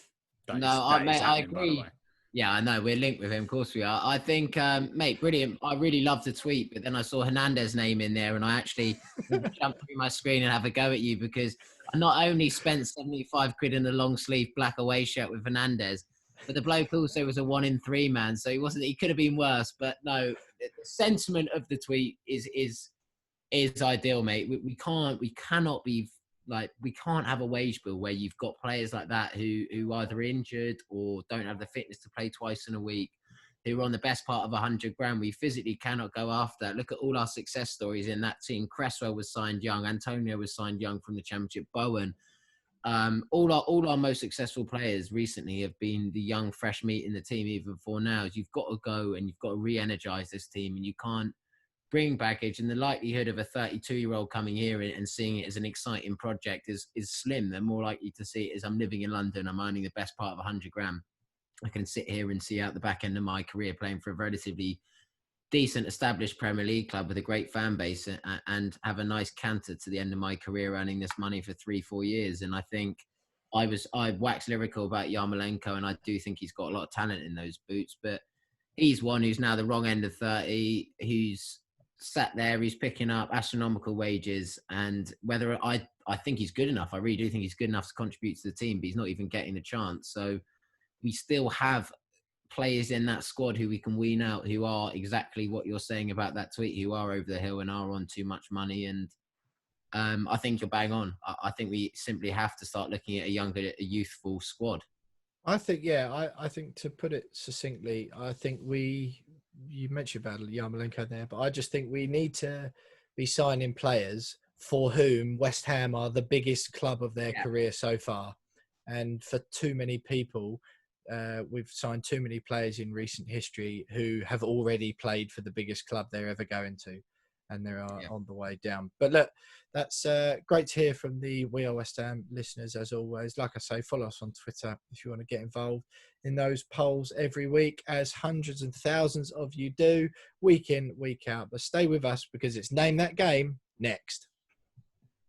I agree. Yeah, I know we're linked with him. Of course we are. I think, mate, brilliant. I really loved the tweet, but then I saw Hernandez's name in there, and I actually jumped through my screen and have a go at you because I not only spent 75 quid in a long sleeve black away shirt with Hernandez, but the bloke also was a 1 in 3 man, so he could have been worse. But no, the sentiment of the tweet is ideal, mate. We cannot be like, we can't have a wage bill where you've got players like that who either injured or don't have the fitness to play twice in a week, who are on the best part of 100 grand. We physically cannot go after that. Look at all our success stories in that team. Cressler was signed young. Antonio was signed young from the Championship. Bowen. All our most successful players recently have been the young, fresh meat in the team. Even before now, you've got to go and you've got to re-energize this team, and you can't bring baggage. And the likelihood of a 32-year-old coming here and seeing it as an exciting project is slim. They're more likely to see it as, I'm living in London, I'm earning the best part of 100 grand. I can sit here and see out the back end of my career playing for a relatively decent established Premier League club with a great fan base and have a nice canter to the end of my career earning this money for 3-4 years. And I think I waxed lyrical about Yarmolenko, and I do think he's got a lot of talent in those boots, but he's one who's now the wrong end of 30, who's sat there, he's picking up astronomical wages, and whether I think he's good enough, I really do think he's good enough to contribute to the team, but he's not even getting the chance. So we still have players in that squad who we can wean out, who are exactly what you're saying about that tweet, who are over the hill and are on too much money. And I think you're bang on. I think we simply have to start looking at a youthful squad. I think, yeah, I think to put it succinctly, I think you mentioned about Yarmolenko there, but I just think we need to be signing players for whom West Ham are the biggest club of their career so far. And for too many people, we've signed too many players in recent history who have already played for the biggest club they're ever going to. And they are on the way down. But look, that's great to hear from the We Are West Ham listeners, as always. Like I say, follow us on Twitter if you want to get involved in those polls every week, as hundreds and thousands of you do, week in, week out. But stay with us because it's Name That Game next.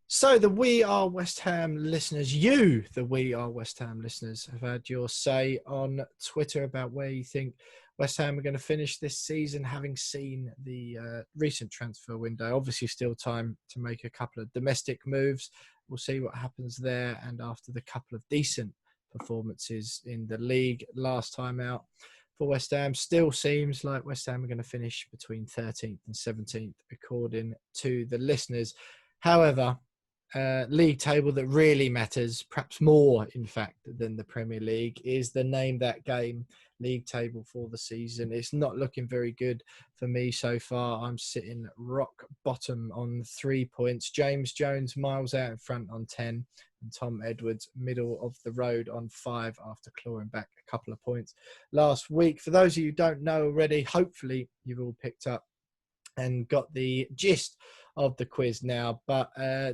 So the We Are West Ham listeners, the We Are West Ham listeners, have had your say on Twitter about where you think West Ham are going to finish this season, having seen the recent transfer window. Obviously, still time to make a couple of domestic moves. We'll see what happens there. And after the couple of decent performances in the league last time out for West Ham, still seems like West Ham are going to finish between 13th and 17th, according to the listeners. However, league table that really matters, perhaps more, in fact, than the Premier League, is the Name That Game league table for the season. It's not looking very good for me so far. I'm sitting rock bottom on 3 points. James Jones miles out in front on 10, and Tom Edwards middle of the road on 5 after clawing back a couple of points last week. For those of you who don't know already, hopefully you've all picked up and got the gist of the quiz now. But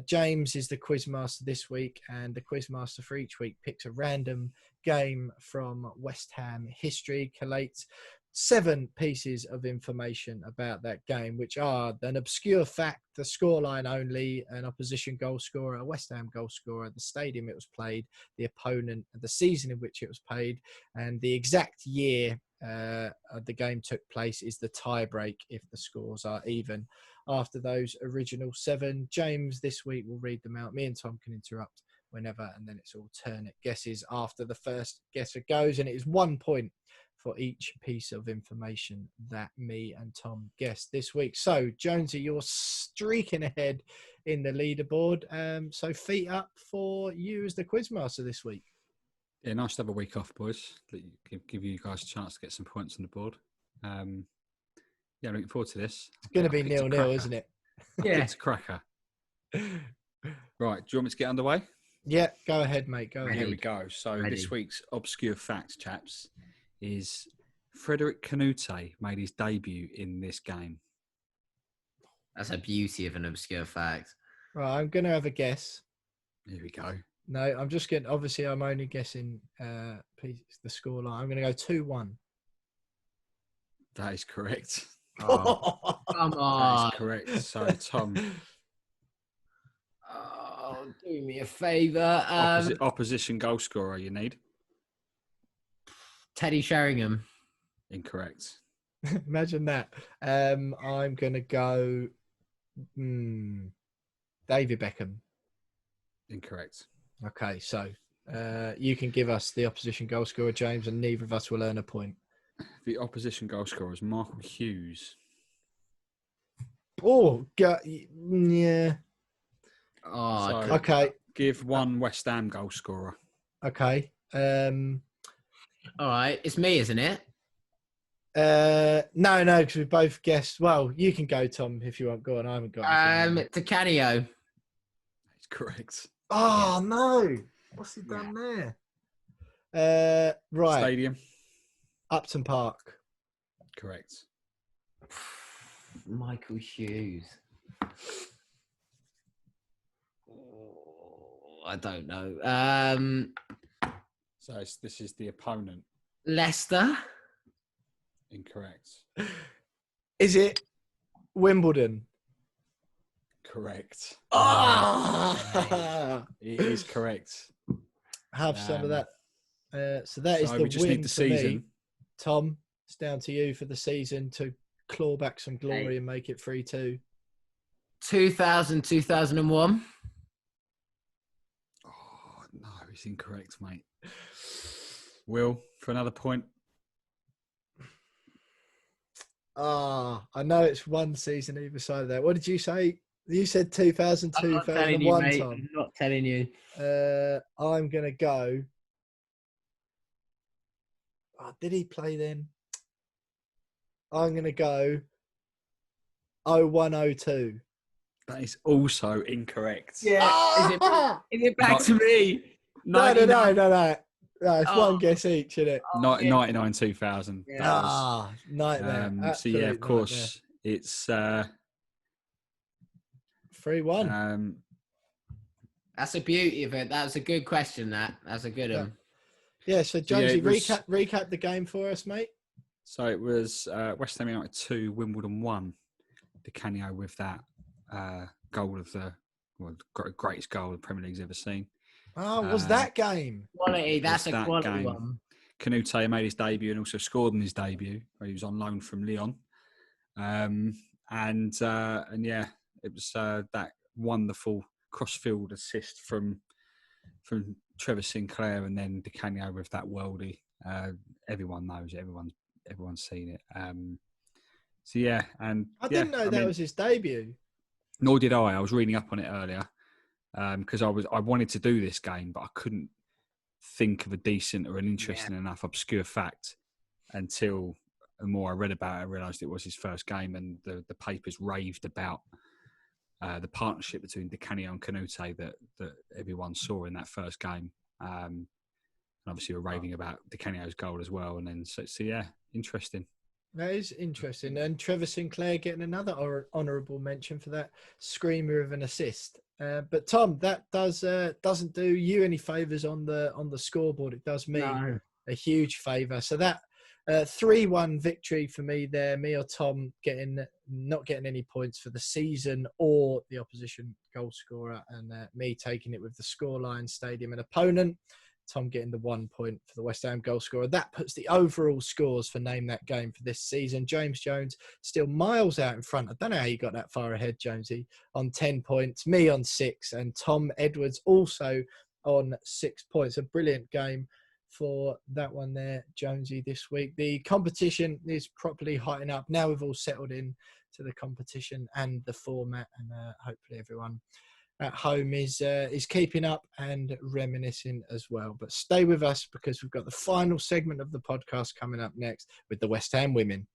James is the quiz master this week, and the quiz master for each week picks a random game from West Ham history, collates 7 pieces of information about that game, which are an obscure fact, the scoreline only, an opposition goal scorer, a West Ham goal scorer, the stadium it was played, the opponent, the season in which it was played, and the exact year the game took place is the tie break if the scores are even after those original 7. James this week will read them out. Me and Tom can interrupt whenever, and then it's alternate guesses after the first guesser goes, and it is 1 point for each piece of information that me and Tom guessed this week. So, Jonesy, you're streaking ahead in the leaderboard. So feet up for you as the quizmaster this week. Yeah, nice to have a week off, boys. Give you guys a chance to get some points on the board. Yeah, looking forward to this. It's going to be 0-0, isn't it? Yeah, it's a cracker. Right, do you want me to get underway? Yeah, go ahead, mate. Go ahead. Here we go. So this week's obscure fact, chaps, is Frederick Canute made his debut in this game. That's a beauty of an obscure fact. Right, I'm going to have a guess. Here we go. No, I'm just getting. Obviously, I'm only guessing the scoreline. I'm going to go 2-1. That is correct. Oh, come on. That is correct. So, Tom. Oh, do me a favour. Opposition goal scorer you need. Teddy Sheringham. Incorrect. Imagine that. I'm going to go David Beckham. Incorrect. Okay, so you can give us the opposition goal scorer, James, and neither of us will earn a point. The opposition goal scorer is Michael Hughes. Oh, yeah. Oh, So, okay. Give one West Ham goal scorer. Okay. all right. It's me, isn't it? No, because we both guessed. Well, you can go, Tom, if you want. Go on. I haven't got anything. Canio. That's correct. Oh, no. What's he done there? Right. Stadium. Upton Park. Correct. Michael Hughes. I don't know. So this is the opponent. Leicester. Incorrect. Is it Wimbledon? Correct. Ah! It is correct. Have some of that. So that is the we just win need the for me. season. Tom, it's down to you for the season to claw back some glory and make it 3-2. 2000, 2001. Oh, no, it's incorrect, mate. Will, for another point. I know it's one season either side of that. What did you say? You said 2000, I'm not telling you, 2001, mate. Tom. I'm not telling you. I'm going to go. Oh, did he play then? I'm going to go 0102. That is also incorrect. Yeah. Is it back to me? No. 99? No, it's one guess each, isn't it? 99, 2000. Yeah. That was, Nightmare. so yeah, of course, it's 3-1. That's the beauty of it. That was a good question. That's a good one. Yeah, so Jonesy, it was- recap the game for us, mate. So it was West Ham United 2, Wimbledon 1. Di Canio with that goal of the greatest goal the Premier League's ever seen. Oh, was that game? Quality. That's a that quality game. one. Canute made his debut and also scored in his debut, where he was on loan from Lyon. And yeah, it was that wonderful cross-field assist from Trevor Sinclair, and then Di Canio with that worldie. Everyone knows it. Everyone's seen it. So yeah, and I didn't know that was his debut. Nor did I. I was reading up on it earlier because I wanted to do this game, but I couldn't think of a decent or an interesting enough obscure fact until the more I read about it, I realised it was his first game, and the papers raved about the partnership between Di Canio and Canute that everyone saw in that first game. And obviously we're raving about Di Canio's goal as well. And then so yeah, interesting. That is interesting. And Trevor Sinclair getting another honourable mention for that screamer of an assist. But Tom, that doesn't do you any favours on the scoreboard. It does me a huge favour. So that 3-1 victory for me there. Me or Tom not getting any points for the season or the opposition goal scorer, and me taking it with the scoreline, stadium and opponent. Tom getting the 1 point for the West Ham goal scorer. That puts the overall scores for Name That Game for this season. James Jones still miles out in front. I don't know how you got that far ahead, Jonesy, on 10 points. Me on 6, and Tom Edwards also on 6 points. A brilliant game for that one there, Jonesy, this week. The competition is properly heating up. Now we've all settled in to the competition and the format, and hopefully everyone at home is keeping up and reminiscing as well. But stay with us because we've got the final segment of the podcast coming up next with the West Ham women.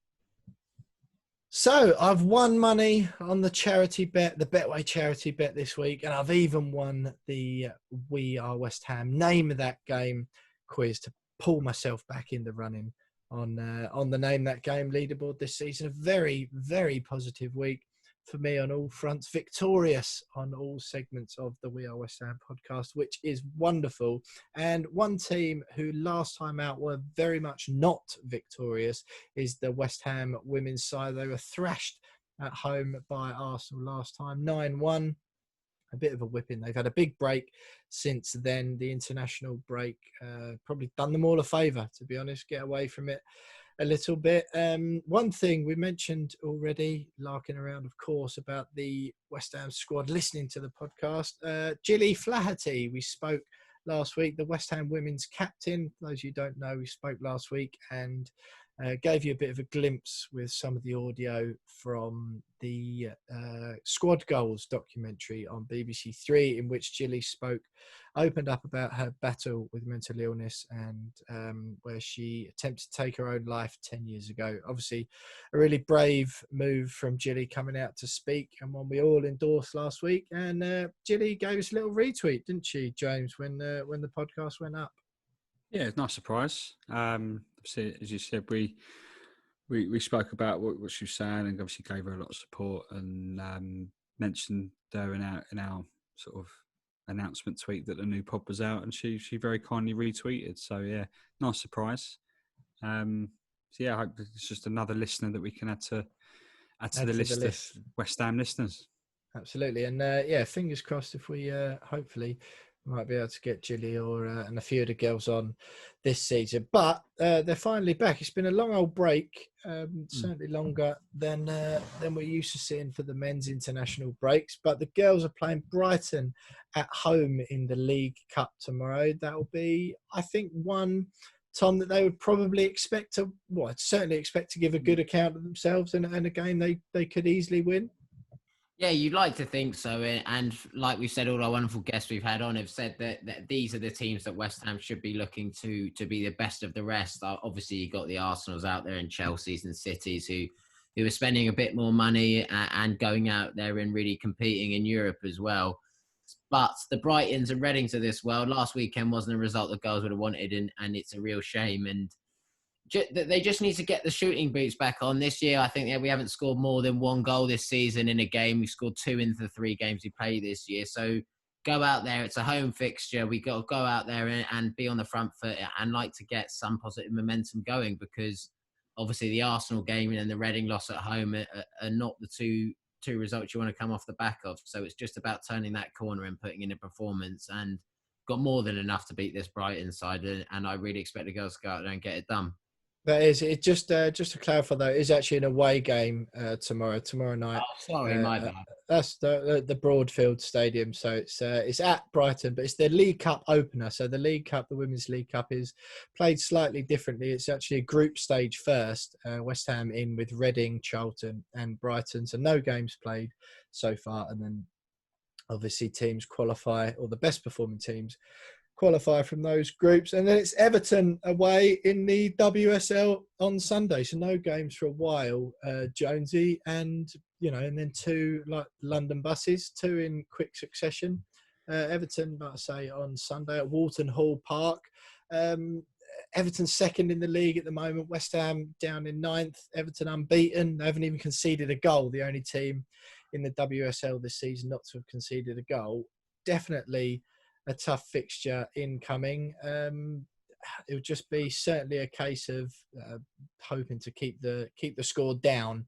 So I've won money on the charity bet, the Betway charity bet this week, and I've even won the We Are West Ham Name of That Game quiz to pull myself back in the running on the Name That Game leaderboard this season. A very, very positive week for me on all fronts, victorious on all segments of the We Are West Ham podcast, which is wonderful. And one team who last time out were very much not victorious is the West Ham women's side. They were thrashed at home by Arsenal last time, 9-1. A bit of a whipping. They've had a big break since then. The international break probably done them all a favour, to be honest, get away from it a little bit. One thing we mentioned already, larking around, of course, about the West Ham squad listening to the podcast. Gilly Flaherty, we spoke last week, the West Ham women's captain. For those of you who don't know, we spoke last week and gave you a bit of a glimpse with some of the audio from the Squad Goals documentary on BBC Three, in which Gilly opened up about her battle with mental illness and where she attempted to take her own life 10 years ago. Obviously, a really brave move from Gilly coming out to speak, and one we all endorsed last week. And Gilly gave us a little retweet, didn't she, James, when the podcast went up? Yeah, it's a nice surprise. Obviously, as you said, we spoke about what she was saying, and obviously gave her a lot of support, and mentioned her in our sort of announcement tweet that the new pod was out, and she very kindly retweeted. So yeah, nice surprise. So yeah, I hope it's just another listener that we can add to the list of West Ham listeners. Absolutely, and yeah, fingers crossed if we hopefully might be able to get Gilly and a few of the girls on this season. But they're finally back. It's been a long old break, certainly longer than we're used to seeing for the men's international breaks. But the girls are playing Brighton at home in the League Cup tomorrow. That'll be, I think, one, Tom, that they would probably certainly expect to give a good account of themselves, and a game they could easily win. Yeah, you'd like to think so. And like we said, all our wonderful guests we've had on have said that these are the teams that West Ham should be looking to be the best of the rest. Obviously, you got the Arsenals out there and Chelseas and Cities who are spending a bit more money and going out there and really competing in Europe as well. But the Brightons and Readings of this world, last weekend wasn't a result the girls would have wanted, and it's a real shame. And they just need to get the shooting boots back on. This year, I think we haven't scored more than one goal this season in a game. We've scored 2 in the 3 games we played this year. So go out there. It's a home fixture. We got to go out there and be on the front foot and like to get some positive momentum going, because obviously the Arsenal game and the Reading loss at home are not the two results you want to come off the back of. So it's just about turning that corner and putting in a performance, and got more than enough to beat this Brighton side. And I really expect the girls to go out there and get it done. That is it. Just to clarify, though, it is actually an away game tomorrow night. Oh, sorry, my bad. That's the Broadfield Stadium, so it's at Brighton, but it's the League Cup opener. So the League Cup, the Women's League Cup, is played slightly differently. It's actually a group stage first. West Ham in with Reading, Charlton, and Brighton. So no games played so far, and then obviously teams qualify, or the best performing teams qualify from those groups, and then it's Everton away in the WSL on Sunday. So no games for a while, Jonesy, and and then 2 like London buses, 2 in quick succession. Everton, like I say, on Sunday at Walton Hall Park. Everton's second in the league at the moment. West Ham down in 9th. Everton unbeaten. They haven't even conceded a goal. The only team in the WSL this season not to have conceded a goal. Definitely a tough fixture incoming. It would just be certainly a case of hoping to keep the score down.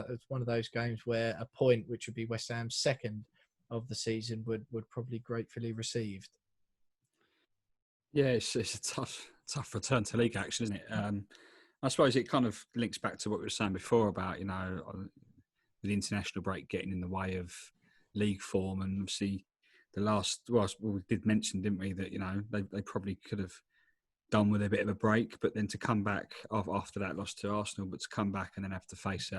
It's one of those games where a point, which would be West Ham's second of the season, would probably gratefully received. Yeah, it's a tough return to league action, isn't it? I suppose it kind of links back to what we were saying before about the international break getting in the way of league form, and obviously. We did mention, didn't we, that they probably could have done with a bit of a break, but then to come back after that loss to Arsenal, but to come back and then have to face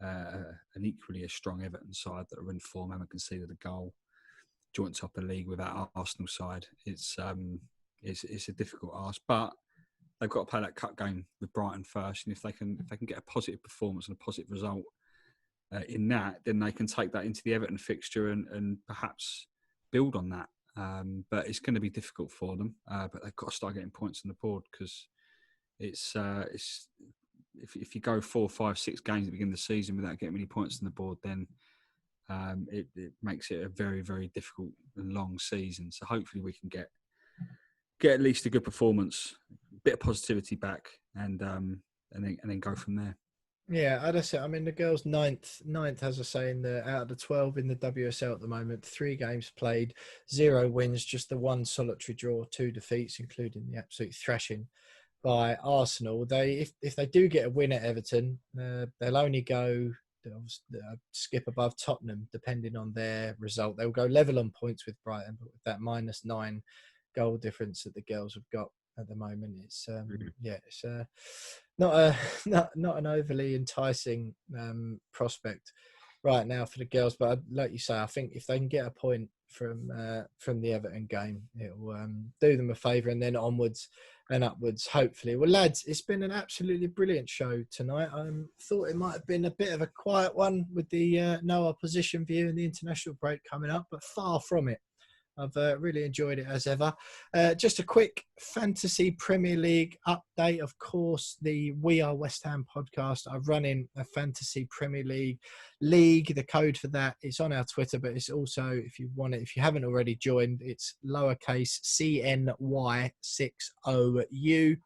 an equally as strong Everton side that are in form, haven't conceded a goal, joint top of the league with that Arsenal side, it's a difficult ask. But they've got to play that cup game with Brighton first, and if they can get a positive performance and a positive result in that, then they can take that into the Everton fixture and perhaps build on that, but it's going to be difficult for them. But they've got to start getting points on the board, because it's if you go 4, 5, 6 games at the beginning of the season without getting many points on the board, then it makes it a very, very difficult and long season. So hopefully we can get at least a good performance, a bit of positivity back, and then go from there. Yeah, I'd say. I mean, the girls' ninth, as I say, out of the 12 in the WSL at the moment. 3 games played, 0 wins, just the 1 solitary draw, 2 defeats, including the absolute thrashing by Arsenal. If they do get a win at Everton, they'll only go skip above Tottenham, depending on their result. They'll go level on points with Brighton, but with that -9 goal difference that the girls have got at the moment, it's not an overly enticing prospect right now for the girls. But like you say, I think if they can get a point from the Everton game, it will do them a favour, and then onwards and upwards, hopefully. Well, lads, it's been an absolutely brilliant show tonight. I thought it might have been a bit of a quiet one with the no opposition view and the international break coming up, but far from it. I've really enjoyed it as ever. Just a quick Fantasy Premier League update. Of course, the We Are West Ham podcast. I'm running a Fantasy Premier League. The code for that is on our Twitter, but it's also, if you want it, if you haven't already joined, it's lowercase CNY60U.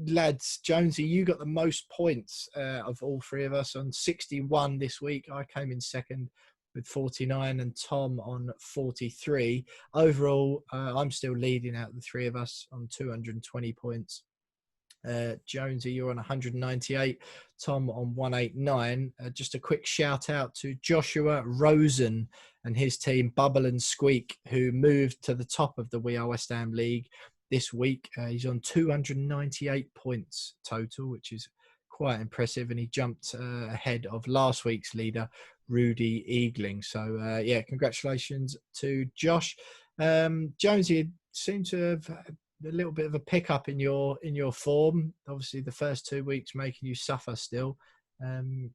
Lads, Jonesy, you got the most points of all 3 of us on 61 this week. I came in second with 49 and Tom on 43. Overall, I'm still leading out of the 3 of us on 220 points. Jonesy, you're on 198. Tom on 189. Just a quick shout out to Joshua Rosen and his team, Bubble and Squeak, who moved to the top of the We Are West Ham League this week. He's on 298 points total, which is quite impressive, and he jumped ahead of last week's leader, Rudy Eagling. So, yeah, congratulations to Josh. Jonesy, you seem to have a little bit of a pickup in your form. Obviously, the first 2 weeks making you suffer still.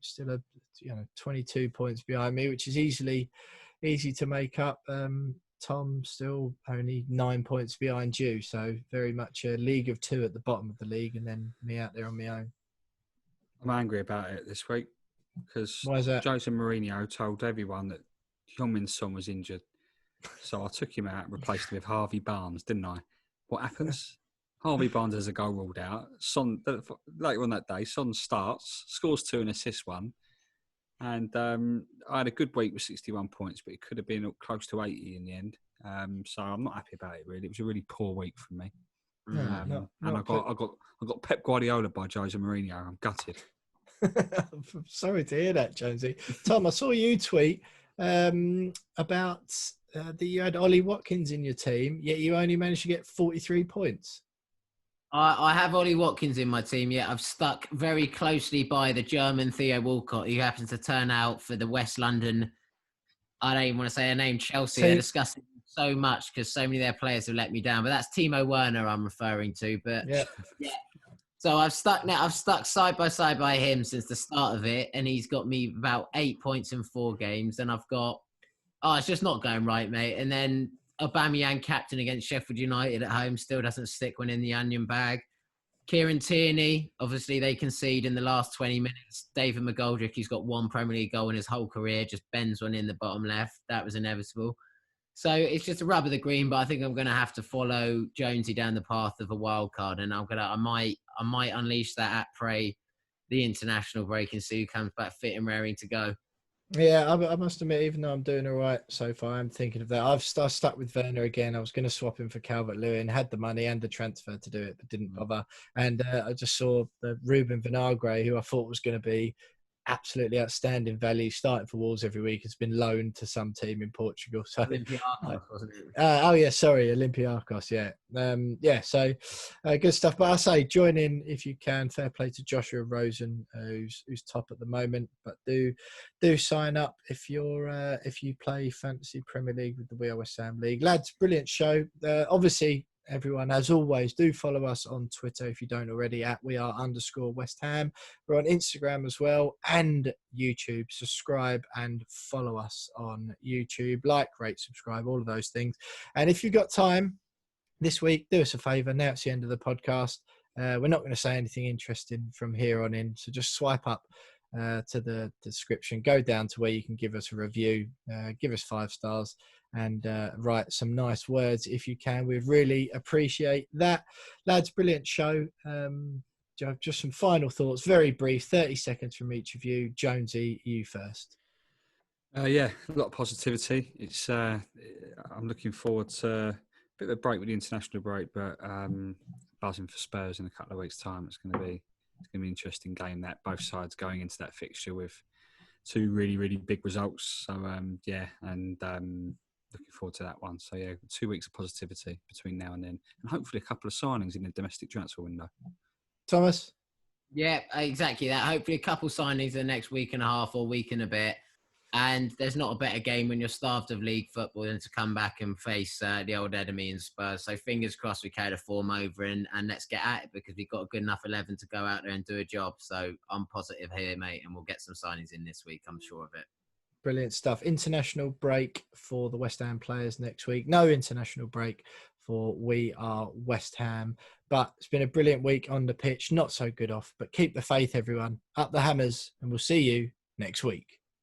Still 22 points behind me, which is easy to make up. Tom still only 9 points behind you, so very much a league of two at the bottom of the league, and then me out there on my own. I'm angry about it this week because Why is that? Jose Mourinho told everyone that Heung-min Son was injured, so I took him out and replaced him with Harvey Barnes, didn't I? What happens? Harvey Barnes has a goal ruled out. Son, later on that day, Son starts, scores 2 and assists 1. And I had a good week with 61 points, but it could have been up close to 80 in the end. So I'm not happy about it, really. It was a really poor week for me. And I got Pep Guardiola by Jose Mourinho. I'm gutted. I'm sorry to hear that, Jonesy. Tom, I saw you tweet about that you had Ollie Watkins in your team, yet you only managed to get 43 points. I have Ollie Watkins in my team, yet I've stuck very closely by the German Theo Walcott, who happens to turn out for the West London, I don't even want to say her name, Chelsea. They're discussing so much because so many of their players have let me down. But that's Timo Werner I'm referring to. But yeah. So I've stuck side by side by him since the start of it, and he's got me about 8 points in 4 games. And I've got, it's just not going right, mate. And then Aubameyang captain against Sheffield United at home still doesn't stick when in the onion bag. Kieran Tierney, obviously they concede in the last 20 minutes. David McGoldrick, he's got 1 Premier League goal in his whole career, just bends one in the bottom left. That was inevitable. So it's just a rub of the green, but I think I'm going to have to follow Jonesy down the path of a wild card, and I might unleash that at Prey, the international break, and see who comes back fit and raring to go. Yeah, I must admit, even though I'm doing all right so far, I'm thinking of that. I've stuck with Werner again. I was going to swap him for Calvert-Lewin, had the money and the transfer to do it, but didn't bother. And I just saw the Ruben Vinagre, who I thought was going to be absolutely outstanding value, starting for Wolves every week. Has been loaned to some team in Portugal. So Olympiacos, wasn't it? Olympiacos. Yeah. So good stuff. But I say, join in if you can. Fair play to Joshua Rosen, who's top at the moment. But do sign up if you play Fantasy Premier League with the We Are West Ham League, lads. Brilliant show. Obviously, everyone, as always, do follow us on Twitter if you don't already at @WeAre_West Ham. We're on Instagram as well and YouTube. Subscribe and follow us on YouTube. Like, rate, subscribe, all of those things. And if you've got time this week, do us a favour. Now it's the end of the podcast. We're not going to say anything interesting from here on in. So just swipe up to the description. Go down to where you can give us a review. Give us 5 stars. And write some nice words if you can. We'd really appreciate that. Lads, brilliant show. Just some final thoughts, very brief, 30 seconds from each of you. Jonesy, you first. Yeah, a lot of positivity. It's I'm looking forward to a bit of a break with the international break, but buzzing for Spurs in a couple of weeks' time. It's going to be an interesting game, that both sides going into that fixture with 2 really, really big results. So looking forward to that one. So, 2 weeks of positivity between now and then. And hopefully a couple of signings in the domestic transfer window. Thomas? Yeah, exactly that. Hopefully a couple signings in the next week and a half or week and a bit. And there's not a better game when you're starved of league football than to come back and face the old enemy in Spurs. So fingers crossed we carry the form over and let's get at it, because we've got a good enough 11 to go out there and do a job. So I'm positive here, mate, and we'll get some signings in this week. I'm sure of it. Brilliant stuff. International break for the West Ham players next week. No international break for We Are West Ham. But it's been a brilliant week on the pitch. Not so good off, but keep the faith, everyone. Up the hammers, and we'll see you next week.